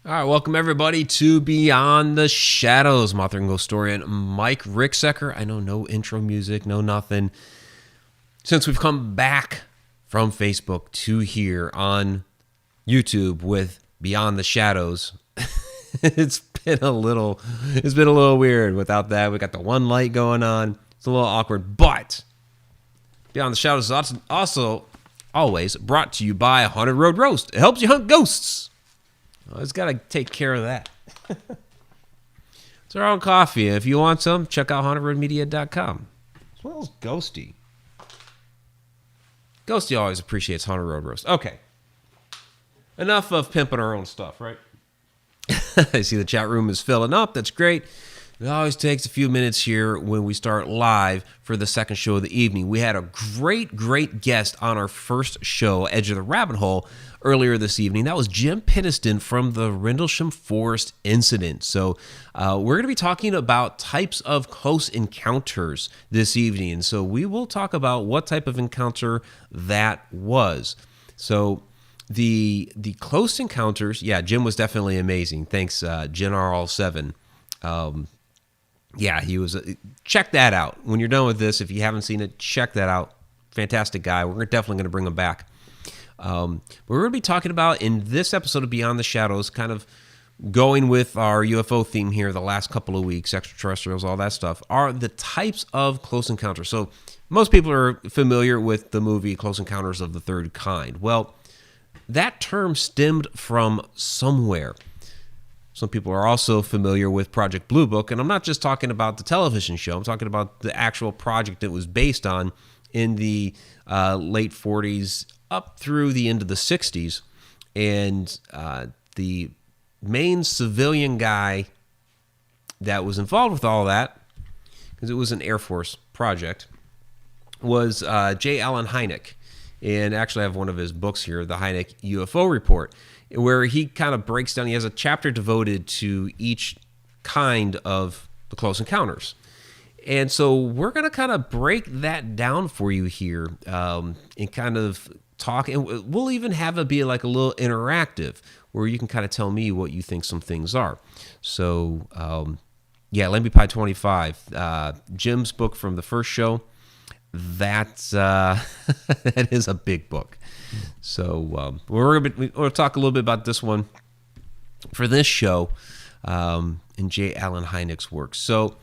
All right, welcome everybody to Beyond the Shadows. I'm author and ghost historian Mike Ricksecker. I know no intro music, no nothing. Since we've come back from Facebook to here on YouTube with Beyond the Shadows, it's been a little weird without that. We got the one light going on. It's a little awkward, but Beyond the Shadows is also always brought to you by Haunted Road Roast. It helps you hunt ghosts. Always got to take care of that. It's our own coffee. If you want some, check out hauntedroadmedia.com. As well as Ghosty. Ghosty always appreciates Haunted Road Roast. Okay. Enough of pimping our own stuff, right? I see the chat room is filling up. That's great. It always takes a few minutes here when we start live for the second show of the evening. We had a great guest on our first show, Edge of the Rabbit Hole, earlier this evening. That was Jim Pittiston from the Rendlesham Forest incident. So we're going to be talking about types of close encounters this evening. And so we will talk about what type of encounter that was. So the close encounters, yeah, Jim was definitely amazing. Thanks, GenRL7. Yeah, he was. Check that out. When you're done with this, if you haven't seen it, check that out. Fantastic guy. We're definitely going to bring him back. We're going to be talking about, in this episode of Beyond the Shadows, kind of going with our UFO theme here the last couple of weeks, extraterrestrials, all that stuff, are the types of close encounters. So most people are familiar with the movie Close Encounters of the Third Kind. Well, that term stemmed from somewhere. Some people are also familiar with Project Blue Book, and I'm not just talking about the television show. I'm talking about the actual project it was based on in the late 40s up through the end of the 60s. And the main civilian guy that was involved with all that, because it was an Air Force project, was J. Allen Hynek. And actually, I have one of his books here, the Hynek UFO Report, where he kind of breaks down. He has a chapter devoted to each kind of the close encounters. And so we're going to kind of break that down for you here and kind of talk. And we'll even have it be like a little interactive where you can kind of tell me what you think some things are. So, yeah, Lemby Pie 25, Jim's book from the first show. That's that is a big book. So we'll talk a little bit about this one for this show in J. Allen Hynek's work. So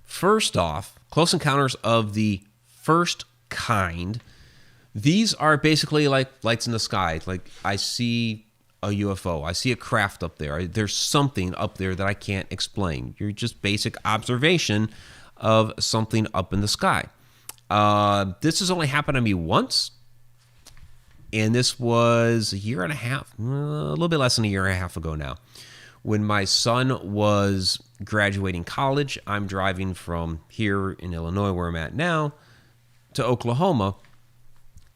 first off, Close Encounters of the First Kind. These are basically like lights in the sky. Like I see a UFO. I see a craft up there. There's something up there that I can't explain. You're just basic observation of something up in the sky. This has only happened to me once, and this was a year and a half, a little bit less than a year and a half ago now, when my son was graduating college. I'm driving from here in Illinois, where I'm at now, to Oklahoma,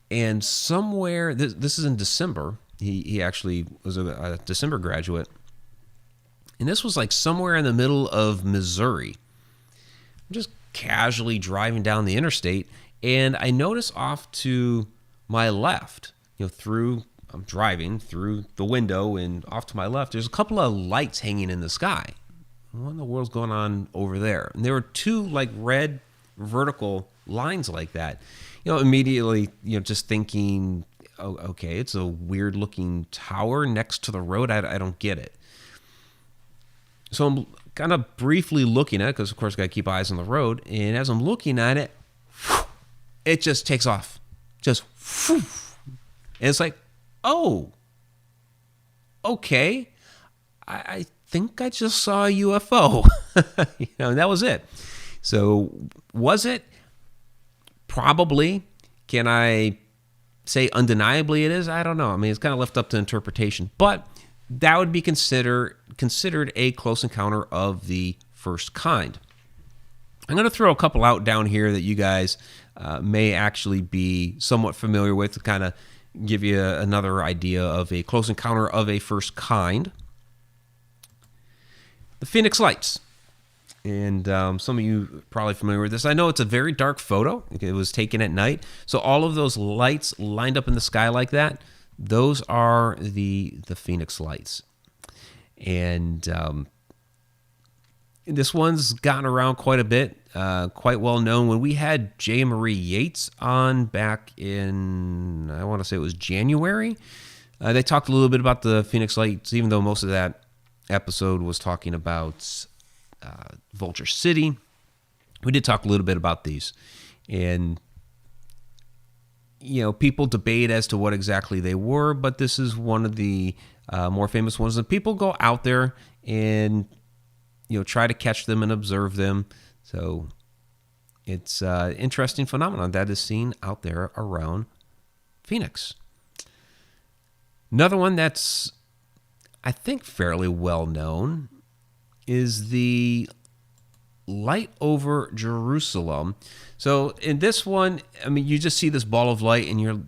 and somewhere, this is in December, he actually was a December graduate, and this was like somewhere in the middle of Missouri. I'm just casually driving down the interstate, and I notice off to my left, I'm driving through the window, and off to my left, there's a couple of lights hanging in the sky. What in the world's going on over there? And there were two like red vertical lines like that. Immediately, just thinking, oh, okay, it's a weird looking tower next to the road. I don't get it. So I'm kind of briefly looking at it, because of course I got to keep eyes on the road. And as I'm looking at it, it just takes off. Just, and it's like, oh, okay. I think I just saw a UFO. And that was it. So was it? Probably. Can I say undeniably it is? I don't know. I mean, it's kind of left up to interpretation. But that would be considered a close encounter of the first kind. I'm going to throw a couple out down here that you guys may actually be somewhat familiar with to kind of give you another idea of a close encounter of a first kind. The Phoenix Lights. And some of you are probably familiar with this. I know it's a very dark photo. It was taken at night. So all of those lights lined up in the sky like that, those are the Phoenix Lights. And this one's gotten around quite a bit, quite well known. When we had J. Marie Yates on back in, I want to say it was January, they talked a little bit about the Phoenix Lights, even though most of that episode was talking about Vulture City. We did talk a little bit about these. And, people debate as to what exactly they were, but this is one of the more famous ones. And people go out there and try to catch them and observe them. So it's an interesting phenomenon that is seen out there around Phoenix. Another one that's, I think, fairly well known is the light over Jerusalem. So in this one, you just see this ball of light and you're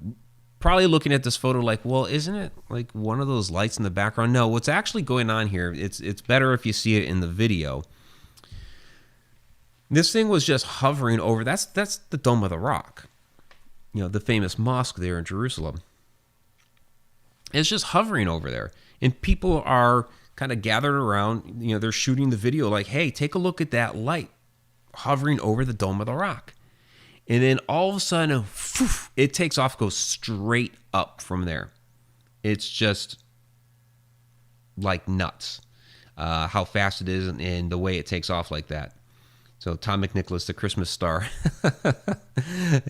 probably looking at this photo like, well, isn't it like one of those lights in the background? No, what's actually going on here, it's better if you see it in the video. This thing was just hovering over, that's the Dome of the Rock, the famous mosque there in Jerusalem. It's just hovering over there. And people are kind of gathered around, they're shooting the video like, hey, take a look at that light hovering over the Dome of the Rock. And then all of a sudden, it takes off, goes straight up from there. It's just like nuts how fast it is and the way it takes off like that. So Tom McNicholas, the Christmas star.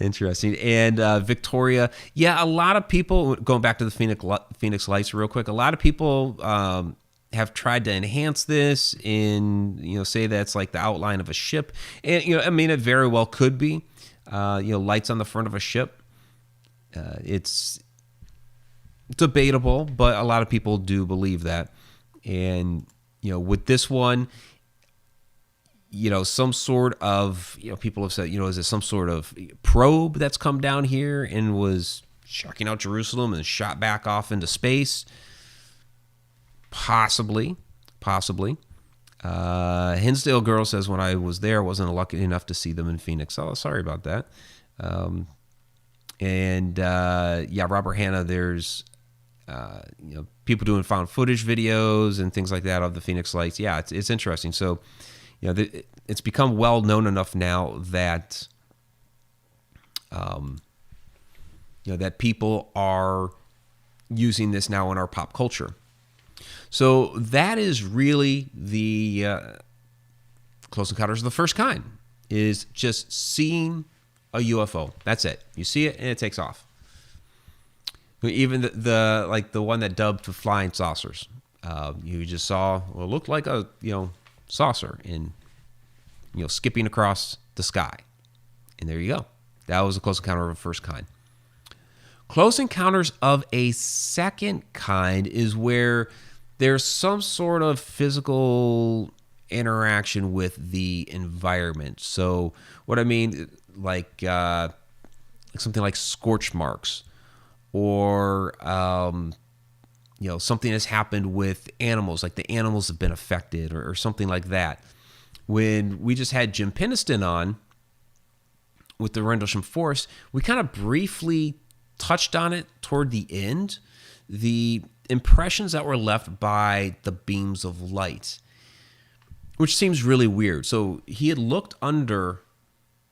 Interesting. And Victoria. Yeah, a lot of people, going back to the Phoenix Lights real quick, a lot of people have tried to enhance this and, say that it's like the outline of a ship. And, it very well could be. Lights on the front of a ship. It's debatable, but a lot of people do believe that. And, with this one, some sort of, people have said, is it some sort of probe that's come down here and was checking out Jerusalem and shot back off into space? Possibly. Hinsdale Girl says, when I was there, I wasn't lucky enough to see them in Phoenix. Oh, sorry about that. Robert Hanna, there's, people doing found footage videos and things like that of the Phoenix Lights. Yeah, it's interesting. So, it's become well known enough now that, that people are using this now in our pop culture. So that is really the Close Encounters of the First Kind, is just seeing a UFO. That's it. You see it and it takes off. Even the one that dubbed the flying saucers. You just saw what looked like a saucer and skipping across the sky. And there you go. That was a Close Encounter of a First Kind. Close Encounters of a Second Kind is where there's some sort of physical interaction with the environment. So what I mean, like something like scorch marks, or something has happened with animals, like the animals have been affected, or something like that. When we just had Jim Peniston on with the Rendlesham Forest, we kind of briefly touched on it toward the end. The impressions that were left by the beams of light, which seems really weird. So he had looked under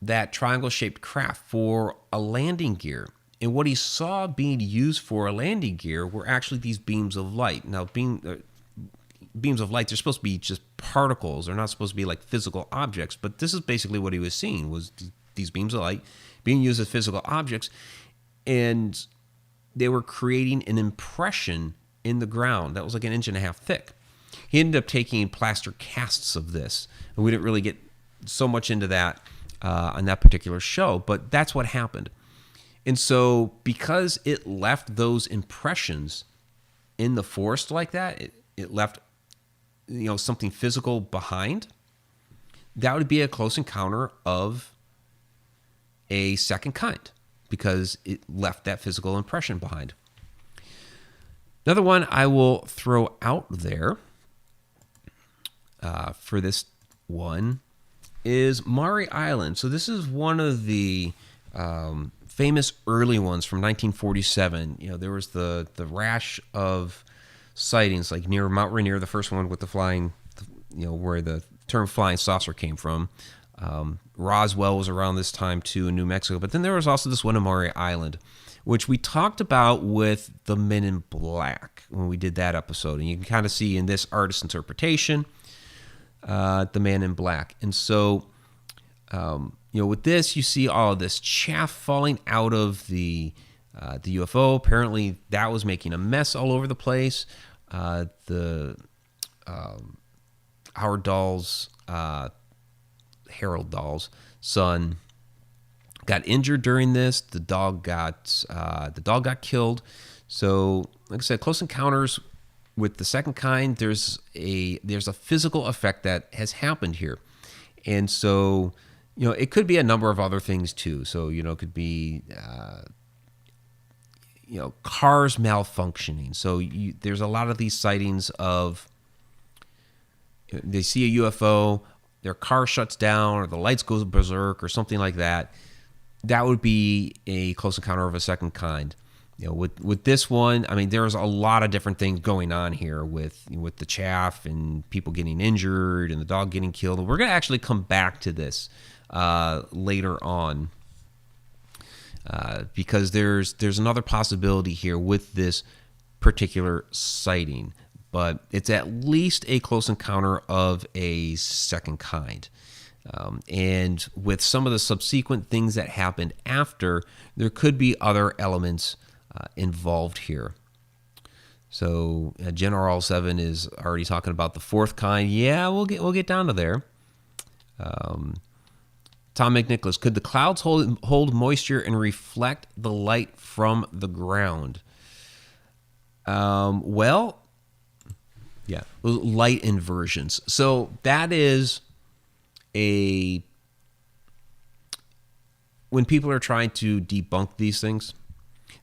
that triangle-shaped craft for a landing gear, and what he saw being used for a landing gear were actually these beams of light. Now, beams of light, they're supposed to be just particles. They're not supposed to be like physical objects, but this is basically what he was seeing, was these beams of light being used as physical objects, and they were creating an impression in the ground that was like 1.5 inches thick. He ended up taking plaster casts of this, and we didn't really get so much into that on that particular show, but that's what happened. And so because it left those impressions in the forest like that, it left something physical behind, that would be a close encounter of a second kind, because it left that physical impression behind. Another one I will throw out there for this one is Maury Island. So this is one of the famous early ones from 1947. There was the rash of sightings, like near Mount Rainier, the first one with the flying, where the term flying saucer came from. Roswell was around this time too in New Mexico. But then there was also this one in Maury Island, which we talked about with the Men in Black when we did that episode. And you can kind of see in this artist's interpretation, the Man in Black. And so, with this, you see all of this chaff falling out of the UFO. Apparently, that was making a mess all over the place. Harold Dahl's son got injured during this. The dog got killed. So, like I said, close encounters with the second kind. There's a physical effect that has happened here, and so it could be a number of other things too. So it could be cars malfunctioning. So there's a lot of these sightings of they see a UFO, their car shuts down, or the lights goes berserk, or something like that. That would be a close encounter of a second kind. With this one, I mean, there's a lot of different things going on here with the chaff and people getting injured and the dog getting killed. And we're going to actually come back to this later on because there's another possibility here with this particular sighting. But it's at least a close encounter of a second kind. And with some of the subsequent things that happened after, there could be other elements involved here. So General 7 is already talking about the fourth kind. Yeah, we'll get down to there. Tom McNicholas, could the clouds hold moisture and reflect the light from the ground? Well, yeah, light inversions. So that is when people are trying to debunk these things,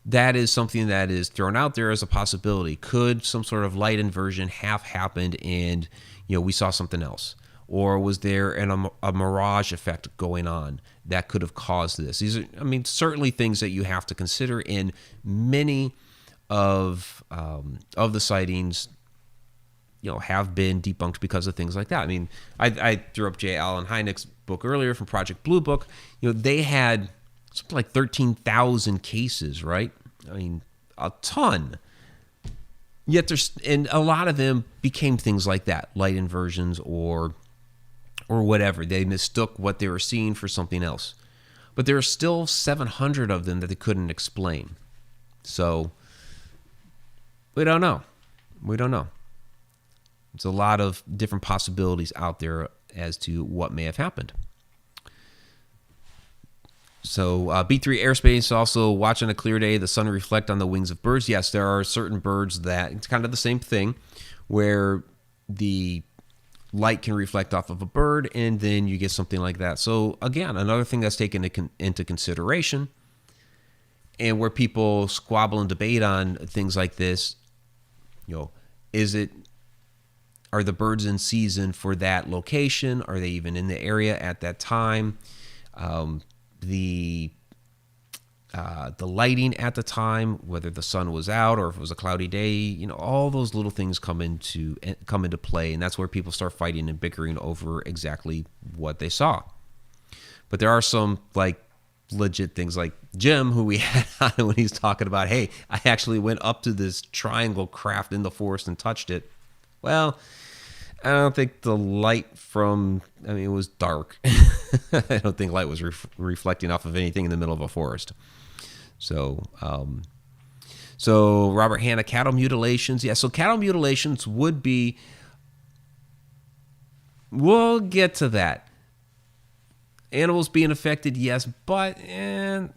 that is something that is thrown out there as a possibility. Could some sort of light inversion have happened and we saw something else? Or was there a mirage effect going on that could have caused this? These are, certainly things that you have to consider, in many of the sightings have been debunked because of things like that. I threw up J. Allen Hynek's book earlier from Project Blue Book. They had something like 13,000 cases, right? A ton. Yet and a lot of them became things like that, light inversions or whatever. They mistook what they were seeing for something else. But there are still 700 of them that they couldn't explain. So we don't know. There's a lot of different possibilities out there as to what may have happened. So B3 Airspace, also watching a clear day, the sun reflect on the wings of birds. Yes, there are certain birds that, it's kind of the same thing, where the light can reflect off of a bird, and then you get something like that. So again, another thing that's taken into consideration, and where people squabble and debate on things like this, are the birds in season for that location? Are they even in the area at that time? The lighting at the time, whether the sun was out or if it was a cloudy day, all those little things come into play, and that's where people start fighting and bickering over exactly what they saw. But there are some legit things, like Jim, who we had on when he's talking about, hey, I actually went up to this triangle craft in the forest and touched it. Well, I don't think the light it was dark. I don't think light was reflecting off of anything in the middle of a forest. So Robert Hanna, cattle mutilations. Yeah, so cattle mutilations would be, we'll get to that. Animals being affected, yes, but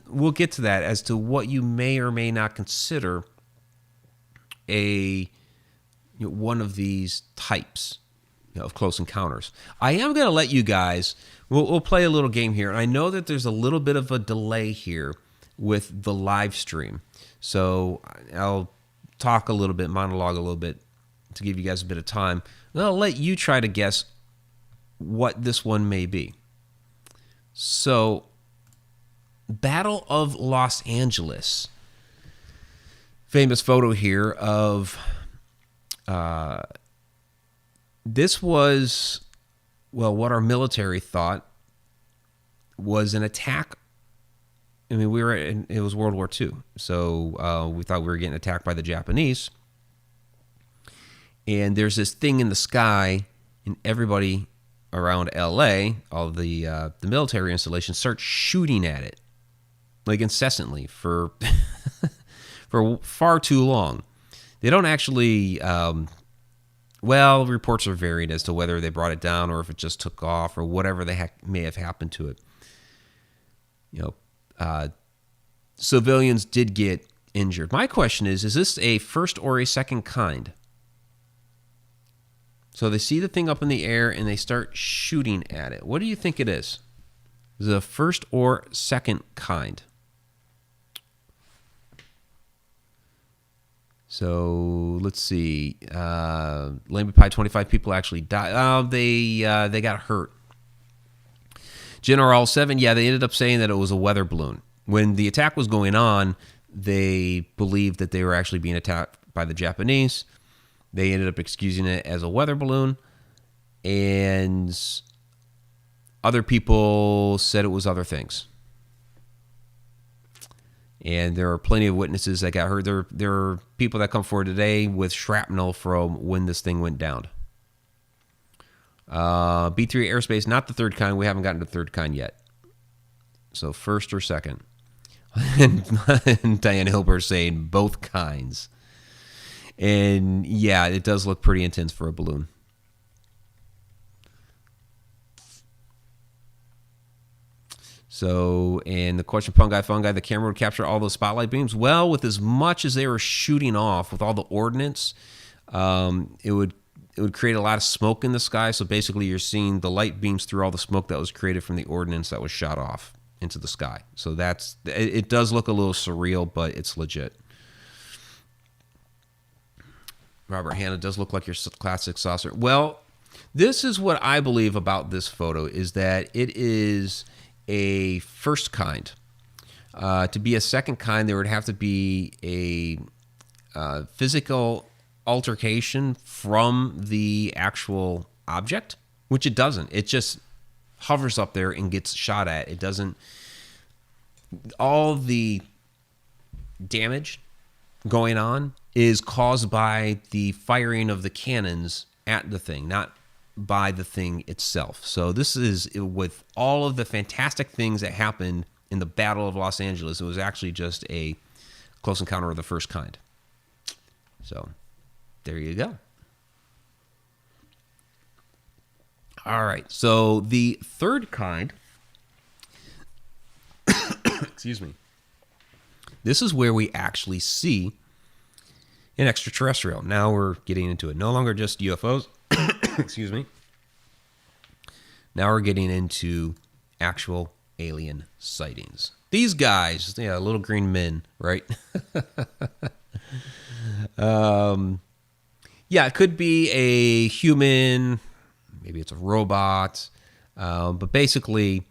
we'll get to that as to what you may or may not consider one of these types of close encounters. I am going to let you guys, we'll play a little game here. And I know that there's a little bit of a delay here with the live stream. So I'll talk a little bit, monologue a little bit to give you guys a bit of time. And I'll let you try to guess what this one may be. So, Battle of Los Angeles. Famous photo here of this was, well, what our military thought was an attack. I mean, it was World War II, so we thought we were getting attacked by the Japanese. And there's this thing in the sky, and everybody around LA, all the military installations, start shooting at it, like incessantly for for far too long. They don't actually. Well, reports are varied as to whether they brought it down or if it just took off or whatever may have happened to it. Civilians did get injured. My question is this a first or a second kind? So they see the thing up in the air and they start shooting at it. What do you think it is? Is it a first or second kind? So let's see. Lambie Pie, 25 people actually died. Oh, they got hurt. General 7, yeah, they ended up saying that it was a weather balloon. When the attack was going on, they believed that they were actually being attacked by the Japanese. They ended up excusing it as a weather balloon. And other people said it was other things. And there are plenty of witnesses that got hurt. There are people that come forward today with shrapnel from when this thing went down. B3 Airspace, not the third kind. We haven't gotten to the third kind yet. So first or second. And Diane Hilbert saying both kinds. And yeah, it does look pretty intense for a balloon. So, and the question, Fungi, the camera would capture all those spotlight beams. Well, with as much as they were shooting off with all the ordnance, it would create a lot of smoke in the sky. So basically, you're seeing the light beams through all the smoke that was created from the ordnance that was shot off into the sky. So it does look a little surreal, but it's legit. Robert Hanna, does look like your classic saucer. Well, this is what I believe about this photo, is that it is a first kind. To be a second kind, there would have to be a physical altercation from the actual object, which it doesn't. It just hovers up there and gets shot at. It doesn't. All the damage going on is caused by the firing of the cannons at the thing, not by the thing itself. So this is, with all of the fantastic things that happened in the Battle of Los Angeles, it was actually just a close encounter of the first kind. So there you go. All right, so the third kind, excuse me, this is where we actually see an extraterrestrial. Now we're getting into it. No longer just UFOs. Excuse me. Now we're getting into actual alien sightings. These guys, yeah, little green men, right? Yeah, it could be a human, maybe it's a robot, but basically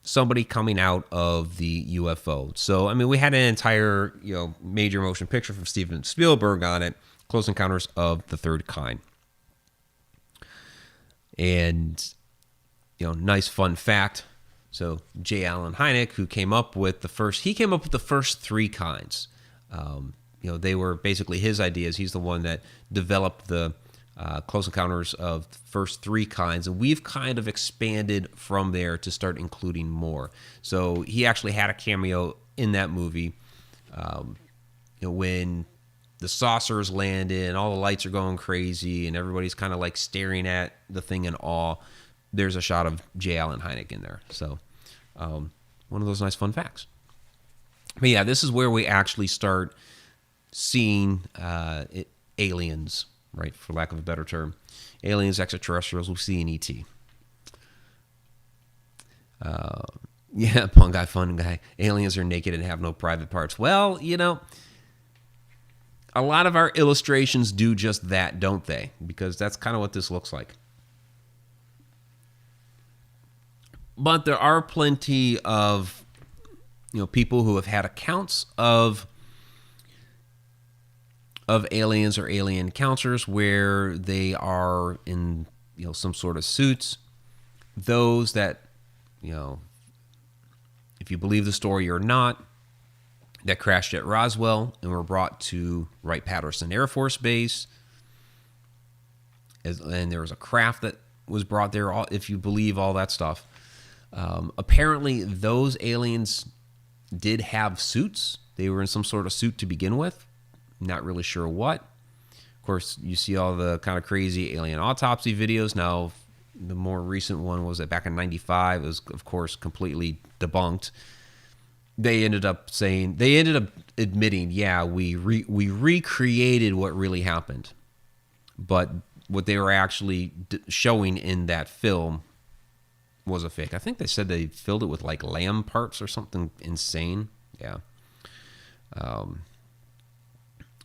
somebody coming out of the UFO. So, I mean, we had an entire, major motion picture from Steven Spielberg on it, Close Encounters of the Third Kind. And, nice fun fact. So J. Allen Hynek, who came up with the first three kinds. They were basically his ideas. He's the one that developed the Close Encounters of the first three kinds, and we've kind of expanded from there to start including more. So he actually had a cameo in that movie. When the saucers landed and all the lights are going crazy and everybody's kind of like staring at the thing in awe, there's a shot of J. Allen Hynek in there. So one of those nice fun facts. But yeah, this is where we actually start seeing aliens, right, for lack of a better term. Aliens, extraterrestrials, we see in E.T. Yeah, Punk Guy, Fun Guy. Aliens are naked and have no private parts. Well, a lot of our illustrations do just that, don't they? Because that's kind of what this looks like. But there are plenty of, people who have had accounts of of aliens or alien encounters where they are in, some sort of suits. Those that, if you believe the story or not, that crashed at Roswell and were brought to Wright-Patterson Air Force Base. And there was a craft that was brought there, if you believe all that stuff. Apparently, those aliens did have suits. They were in some sort of suit to begin with. Not really sure what. Of course, you see all the kind of crazy alien autopsy videos. Now, the more recent one was that back in 95. It was, of course, completely debunked. They ended up admitting, yeah, we recreated what really happened. But what they were actually showing in that film was a fake. I think they said they filled it with like lamb parts or something insane. Yeah.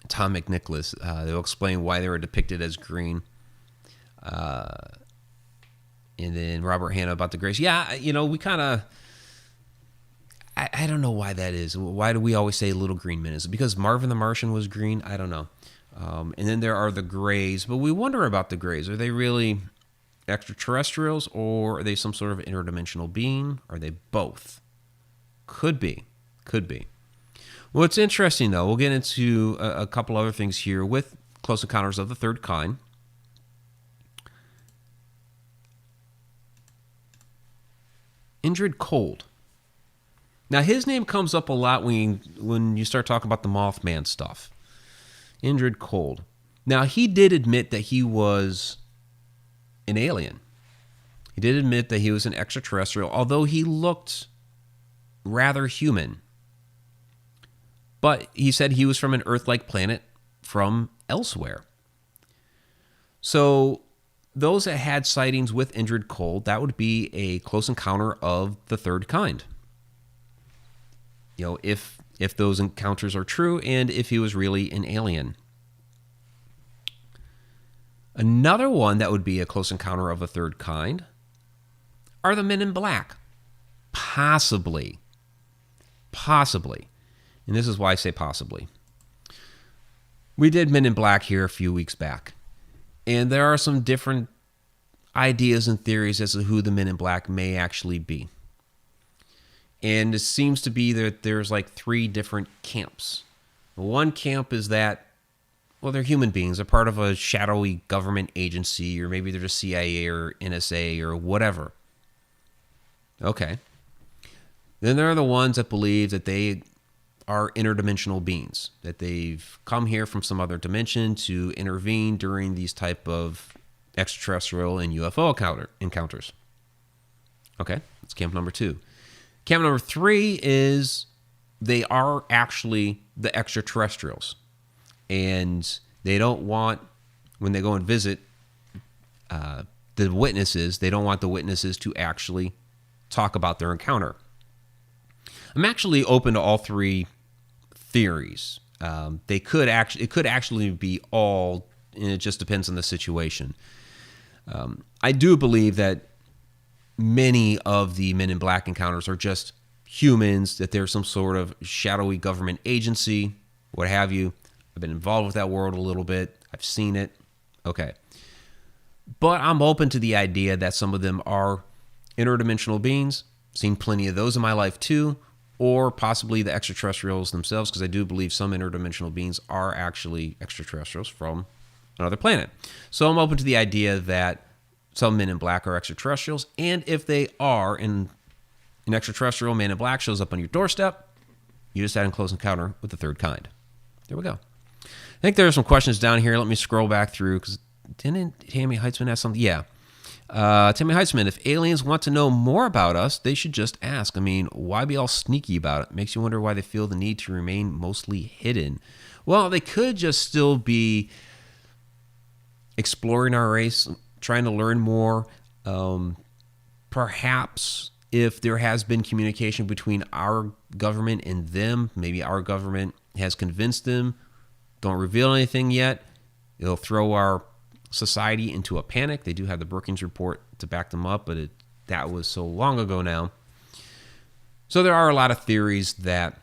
Tom McNicholas, they'll explain why they were depicted as green. And then Robert Hanna about the grays. Yeah, we kind of... I don't know why that is. Why do we always say little green men? Is it because Marvin the Martian was green? I don't know. And then there are the grays. But we wonder about the grays. Are they really extraterrestrials, or are they some sort of interdimensional being? Are they both? Could be. Well, it's interesting, though. We'll get into a couple other things here with Close Encounters of the Third Kind. Indrid Cold. Now, his name comes up a lot when you start talking about the Mothman stuff. Indrid Cold. Now, he did admit that he was an alien. He did admit that he was an extraterrestrial, although he looked rather human. But he said he was from an Earth-like planet from elsewhere. So those that had sightings with Indrid Cold, that would be a close encounter of the third kind. If those encounters are true and if he was really an alien. Another one that would be a close encounter of a third kind are the Men in Black. Possibly. And this is why I say possibly. We did Men in Black here a few weeks back. And there are some different ideas and theories as to who the Men in Black may actually be. And it seems to be that there's like 3 different camps. One camp is that, well, they're human beings. They're part of a shadowy government agency, or maybe they're just CIA or NSA or whatever. Okay. Then there are the ones that believe that they are interdimensional beings, that they've come here from some other dimension to intervene during these type of extraterrestrial and UFO encounters. Okay, that's camp number 2. Camp number 3 is they are actually the extraterrestrials. And they don't want, when they go and visit the witnesses, they don't want the witnesses to actually talk about their encounter. I'm actually open to all 3 theories. It could actually be all, and it just depends on the situation. I do believe that many of the Men in Black encounters are just humans, that they're some sort of shadowy government agency, what have you. I've been involved with that world a little bit. I've seen it. Okay. But I'm open to the idea that some of them are interdimensional beings. Seen plenty of those in my life too. Or possibly the extraterrestrials themselves, because I do believe some interdimensional beings are actually extraterrestrials from another planet. So I'm open to the idea that some Men in Black are extraterrestrials. And if they are, and an extraterrestrial Man in Black shows up on your doorstep, you just had a close encounter with the third kind. There we go. I think there are some questions down here. Let me scroll back through, because didn't Tammy Heitzman ask something? Yeah. Tammy Heitzman, if aliens want to know more about us, they should just ask. I mean, why be all sneaky about it? Makes you wonder why they feel the need to remain mostly hidden. Well, they could just still be exploring our race, trying to learn more. Perhaps if there has been communication between our government and them, maybe our government has convinced them, don't reveal anything yet. It'll throw our society into a panic. They do have the Brookings report to back them up, but that was so long ago now. So there are a lot of theories that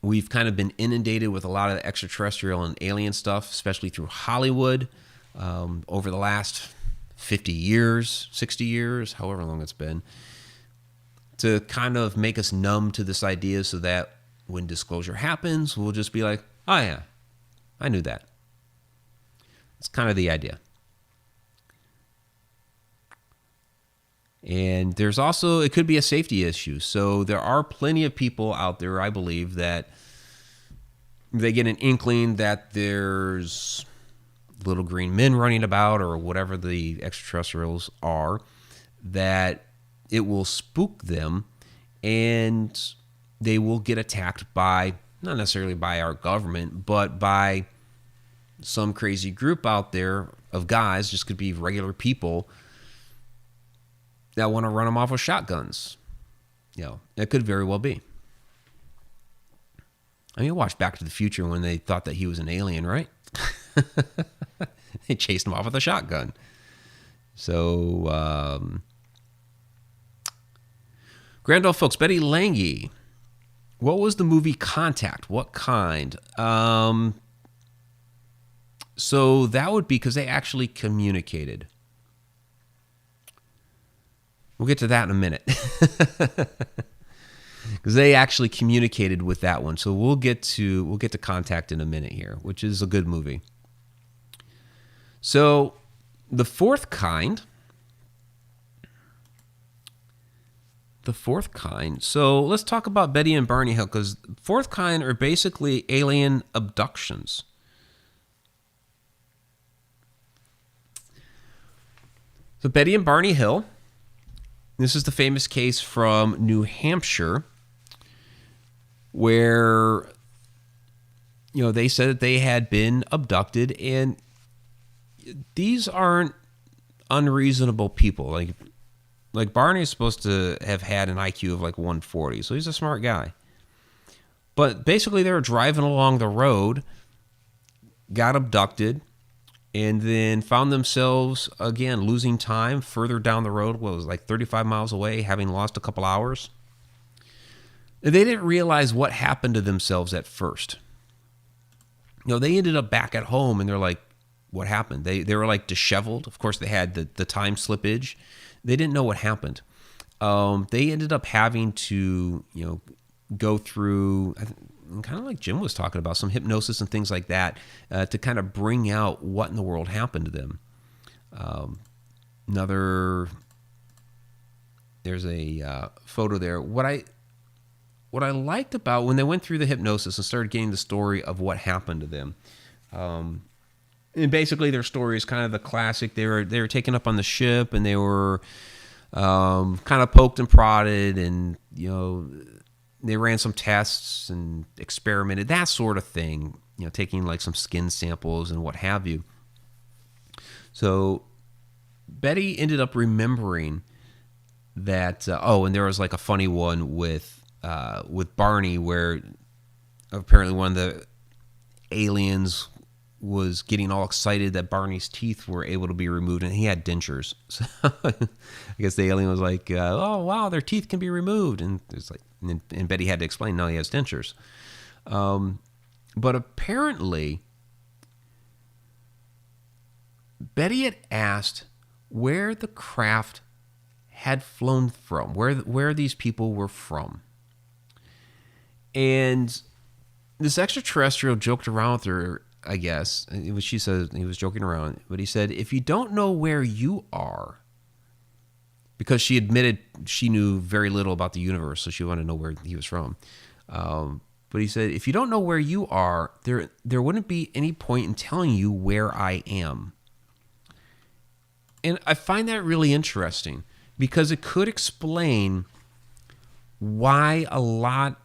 We've kind of been inundated with a lot of the extraterrestrial and alien stuff, especially through Hollywood, over the last 50 years, 60 years, however long it's been, to kind of make us numb to this idea so that when disclosure happens, we'll just be like, oh yeah, I knew that. It's kind of the idea. And there's also, it could be a safety issue. So there are plenty of people out there, I believe, that they get an inkling that there's little green men running about or whatever the extraterrestrials are, that it will spook them and they will get attacked by, not necessarily by our government, but by some crazy group out there of guys, just could be regular people, that want to run them off with shotguns. It could very well be. I mean, watch Back to the Future when they thought that he was an alien, right? They chased him off with a shotgun. So, Grand Old folks, Betty Lange. What was the movie Contact? What kind? So that would be because they actually communicated. We'll get to that in a minute. Because they actually communicated with that one. So we'll get to Contact in a minute here, which is a good movie. So the fourth kind. So let's talk about Betty and Barney Hill, because fourth kind are basically alien abductions. So Betty and Barney Hill. This is the famous case from New Hampshire where, they said that they had been abducted, and these aren't unreasonable people. Like Barney is supposed to have had an IQ of like 140, so he's a smart guy. But basically they were driving along the road, got abducted, and then found themselves, again, losing time further down the road. What was it, like 35 miles away, having lost a couple hours. And they didn't realize what happened to themselves at first. They ended up back at home, and they're like, what happened? They were like disheveled. Of course, they had the time slippage. They didn't know what happened. They ended up having to, go through, kind of like Jim was talking about, some hypnosis and things like that to kind of bring out what in the world happened to them. There's a photo there. What I liked about when they went through the hypnosis and started getting the story of what happened to them, and basically their story is kind of the classic. They were taken up on the ship, and they were kind of poked and prodded, and they ran some tests and experimented, that sort of thing, taking like some skin samples and what have you. So Betty ended up remembering that, and there was like a funny one with Barney where apparently one of the aliens was getting all excited that Barney's teeth were able to be removed, and he had dentures. So I guess the alien was like, oh wow, their teeth can be removed, and it's like, and Betty had to explain, no, he has dentures. But apparently Betty had asked where the craft had flown from, where these people were from. And this extraterrestrial joked around with her, I guess. She said he was joking around, but he said, if you don't know where you are, because she admitted she knew very little about the universe, so she wanted to know where he was from. But he said, if you don't know where you are, there wouldn't be any point in telling you where I am. And I find that really interesting, because it could explain why a lot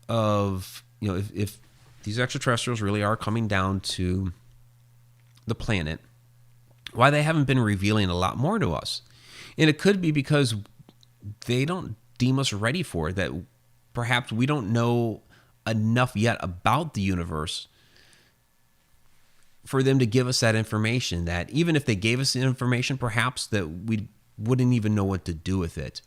of, if these extraterrestrials really are coming down to the planet, why they haven't been revealing a lot more to us. And it could be because they don't deem us ready for it, that perhaps we don't know enough yet about the universe for them to give us that information, that even if they gave us the information, perhaps that we wouldn't even know what to do with it.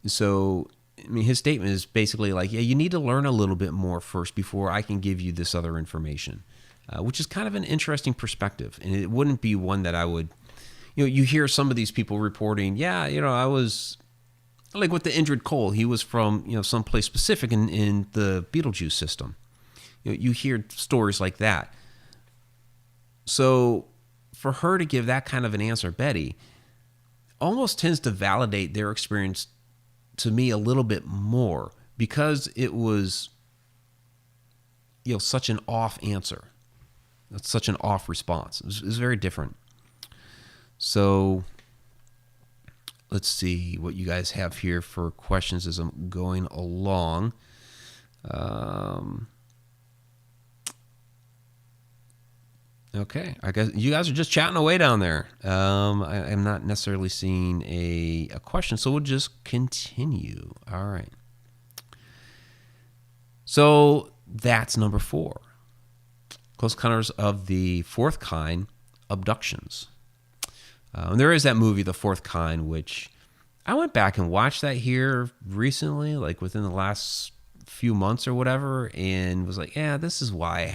So I mean, his statement is basically like, yeah, you need to learn a little bit more first before I can give you this other information, which is kind of an interesting perspective. And it wouldn't be one that I would, you hear some of these people reporting, yeah, I was like with the Indrid Cole, he was from, someplace specific in the Betelgeuse system. You hear stories like that. So for her to give that kind of an answer, Betty, almost tends to validate their experience to me a little bit more, because it was, such an off answer. That's such an off response. It was very different. So let's see what you guys have here for questions as I'm going along. Okay, I guess you guys are just chatting away down there. I'm not necessarily seeing a question, so we'll just continue. All right. So that's number 4. Close Encounters of the Fourth Kind, abductions. And there is that movie, The Fourth Kind, which I went back and watched that here recently, like within the last few months or whatever, and was like, yeah, this is why I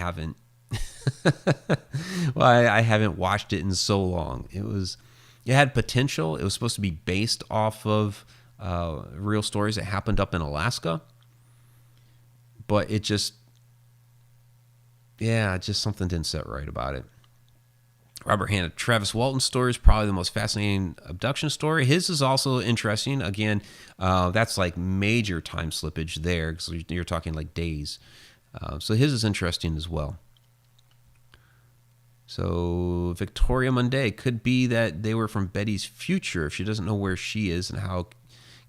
haven't watched it in so long. It had potential. It was supposed to be based off of real stories that happened up in Alaska, but it just something didn't set right about it. Robert Hanna, Travis Walton's story is probably the most fascinating abduction story. His is also interesting. Again, that's like major time slippage there, because you're talking like days. So his is interesting as well. So Victoria Munday, could be that they were from Betty's future. If she doesn't know where she is, and how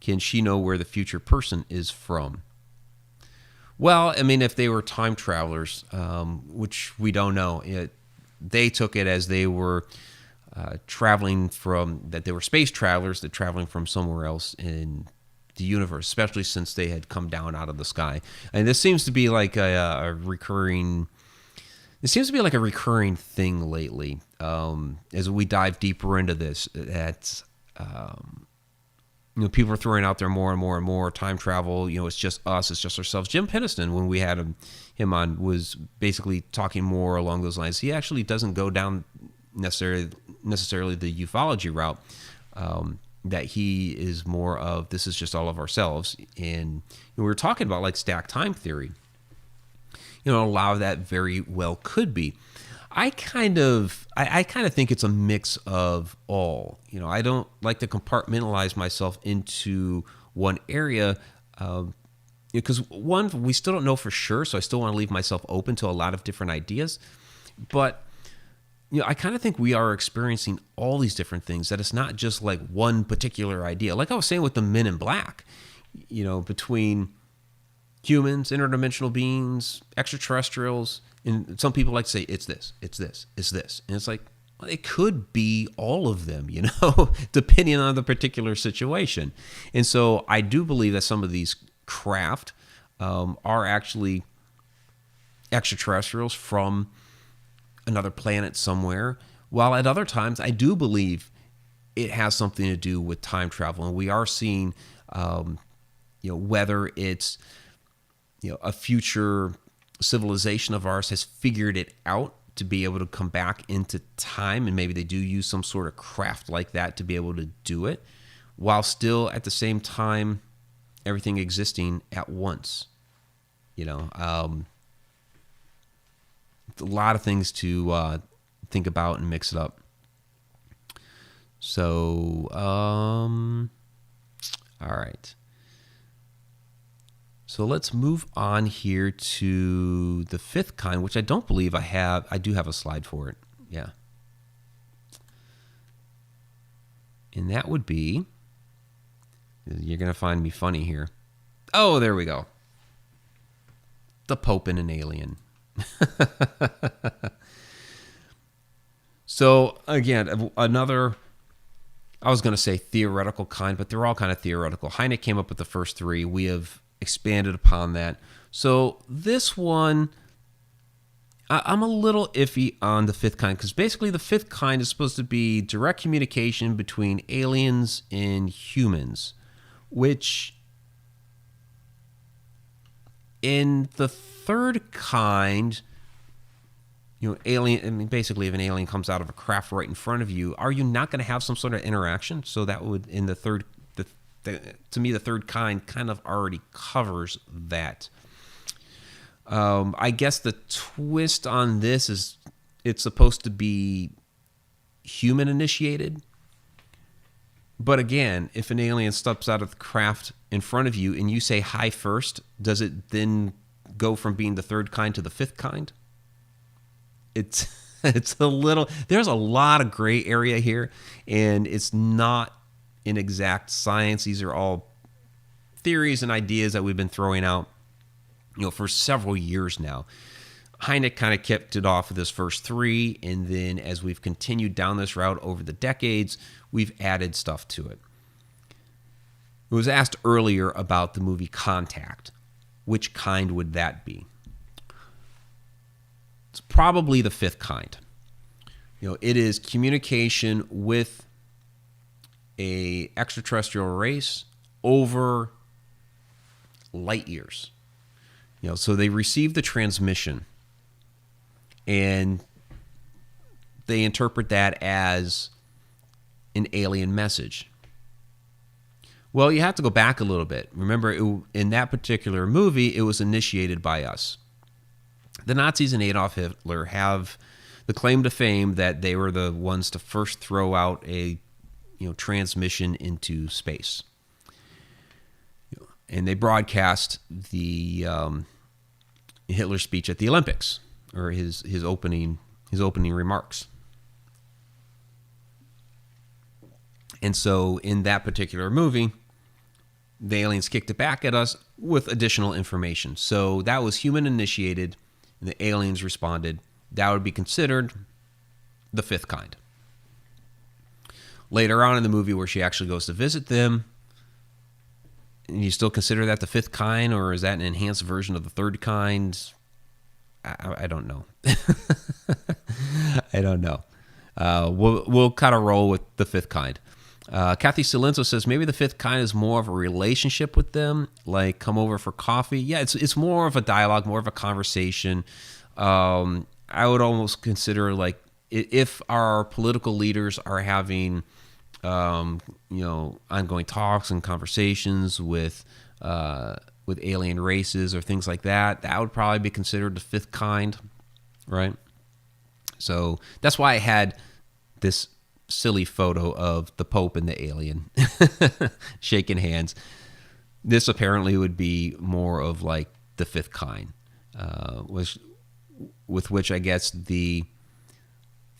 can she know where the future person is from? Well, I mean, if they were time travelers, which we don't know, they took it as they were traveling that they were space travelers, that traveling from somewhere else in the universe, especially since they had come down out of the sky. And this seems to be like a recurring thing lately. As we dive deeper into this, that people are throwing out there more and more and more time travel. It's just us, it's just ourselves. Jim Penniston, when we had him on, was basically talking more along those lines. He actually doesn't go down necessarily the ufology route. That he is more of, this is just all of ourselves. And we were talking about like stacked time theory. A lot of that very well could be. I kind of think it's a mix of all. I don't like to compartmentalize myself into one area, because one, we still don't know for sure, so I still want to leave myself open to a lot of different ideas. But I kind of think we are experiencing all these different things, that it's not just like one particular idea. Like I was saying with the Men in Black, between humans, interdimensional beings, extraterrestrials, and some people like to say it's this, it's this, it's this. And it's like, well, it could be all of them, depending on the particular situation. And so I do believe that some of these craft are actually extraterrestrials from another planet somewhere, while at other times I do believe it has something to do with time travel. And we are seeing, whether it's a future civilization of ours has figured it out to be able to come back into time, and maybe they do use some sort of craft like that to be able to do it, while still at the same time everything existing at once. A lot of things to think about and mix it up. So, all right. So let's move on here to the fifth kind, which I don't believe I have. I do have a slide for it. Yeah. And that would be, you're going to find me funny here. Oh, there we go. The Pope and an alien. So again, another, I was going to say theoretical kind, but they're all kind of theoretical. Hynek came up with the first three. We have expanded upon that. So this one, I'm a little iffy on the fifth kind, because basically the fifth kind is supposed to be direct communication between aliens and humans, which In the third kind, alien, I mean, basically, if an alien comes out of a craft right in front of you, are you not going to have some sort of interaction? So that would, in the third, to me, the third kind of already covers that. I guess the twist on this is it's supposed to be human initiated. But again, if an alien steps out of the craft in front of you and you say hi first, does it then go from being the third kind to the fifth kind? It's a little, there's a lot of gray area here, and it's not an exact science. These are all theories and ideas that we've been throwing out, for several years now. Hynek kind of kept it off of this first three, and then as we've continued down this route over the decades, we've added stuff to it. It was asked earlier about the movie Contact. Which kind would that be? It's probably the fifth kind. It is communication with a extraterrestrial race over light years. So they receive the transmission, and they interpret that as an alien message. Well, you have to go back a little bit. Remember, in that particular movie, it was initiated by us. The Nazis and Adolf Hitler have the claim to fame that they were the ones to first throw out a transmission into space. And they broadcast the Hitler speech at the Olympics, or his opening remarks. And so in that particular movie, the aliens kicked it back at us with additional information. So that was human initiated, and the aliens responded. That would be considered the fifth kind. Later on in the movie, where she actually goes to visit them, and you still consider that the fifth kind, or is that an enhanced version of the third kind? I don't know. I don't know. We'll kind of roll with the fifth kind. Kathy Silenzo says maybe the fifth kind is more of a relationship with them, like come over for coffee. Yeah, it's more of a dialogue, more of a conversation. I would almost consider, like, if our political leaders are having ongoing talks and conversations with alien races or things like that, that would probably be considered the fifth kind, right? So that's why I had this silly photo of the Pope and the alien shaking hands. This apparently would be more of like the fifth kind, with which I guess the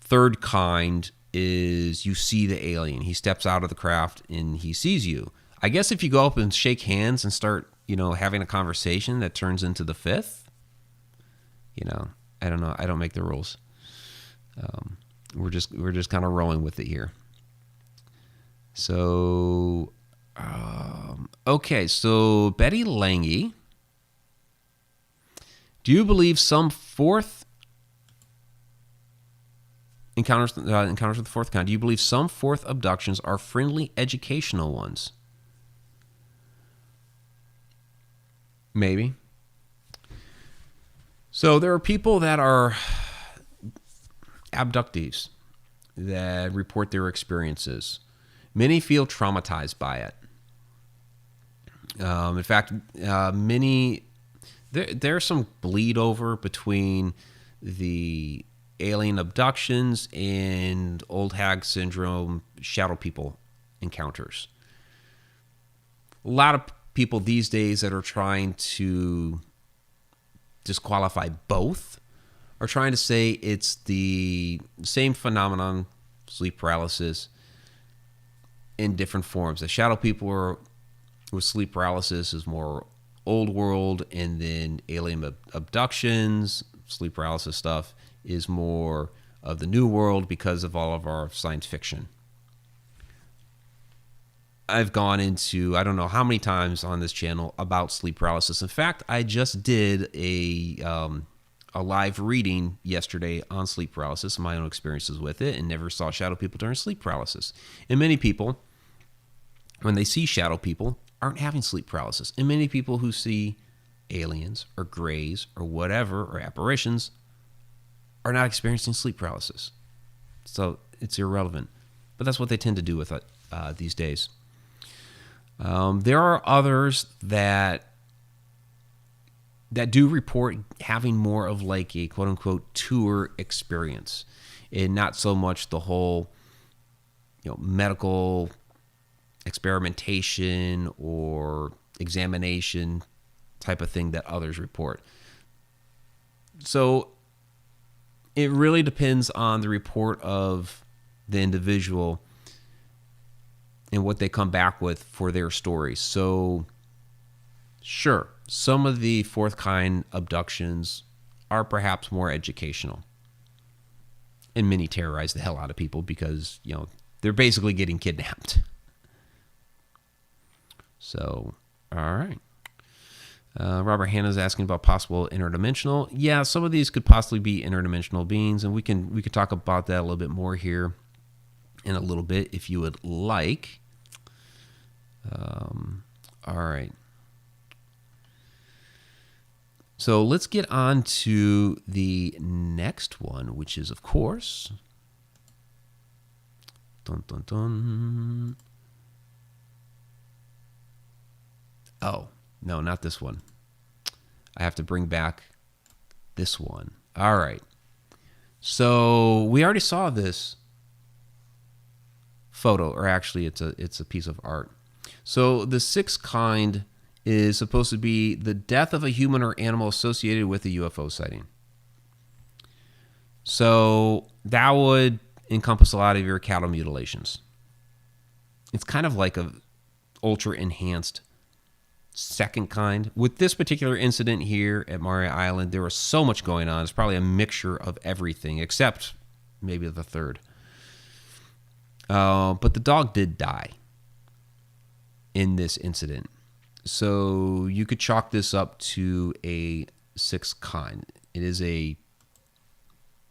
third kind is you see the alien. He steps out of the craft and he sees you. I guess if you go up and shake hands and start, having a conversation, that turns into the fifth. I don't know. I don't make the rules. We're just kind of rolling with it here. So, okay. So Betty Lange, do you believe some fourth encounters with the fourth kind? Do you believe some fourth abductions are friendly, educational ones? Maybe. So there are people that are abductees that report their experiences. Many feel traumatized by it. In fact, there's some bleed over between the alien abductions and old hag syndrome shadow people encounters. A lot of people these days that are trying to disqualify both are trying to say it's the same phenomenon, sleep paralysis, in different forms. The shadow people with sleep paralysis is more old world, and then alien abductions, sleep paralysis stuff is more of the new world because of all of our science fiction. I've gone into, I don't know how many times on this channel about sleep paralysis. In fact, I just did a live reading yesterday on sleep paralysis and my own experiences with it, and never saw shadow people during sleep paralysis. And many people, when they see shadow people, aren't having sleep paralysis. And many people who see aliens or grays or whatever, or apparitions, are not experiencing sleep paralysis. So it's irrelevant. But that's what they tend to do with it these days. There are others that do report having more of like a quote-unquote tour experience, and not so much the whole medical experimentation or examination type of thing that others report. So it really depends on the report of the individual and what they come back with for their story. So sure, some of the fourth kind abductions are perhaps more educational, and many terrorize the hell out of people because they're basically getting kidnapped. So, all right. Robert Hanna's asking about possible interdimensional. Yeah, some of these could possibly be interdimensional beings, and we could talk about that a little bit more here in a little bit if you would like. All right. So let's get on to the next one, which is, of course, dun, dun, dun. Oh, no, not this one. I have to bring back this one. All right. So we already saw this photo, or actually it's a piece of art. So the sixth kind is supposed to be the death of a human or animal associated with a UFO sighting. So that would encompass a lot of your cattle mutilations. It's kind of like a ultra enhanced second kind. With this particular incident here at Maury Island, there was so much going on. It's probably a mixture of everything except maybe the third. But the dog did die in this incident. So you could chalk this up to a sixth kind. It is a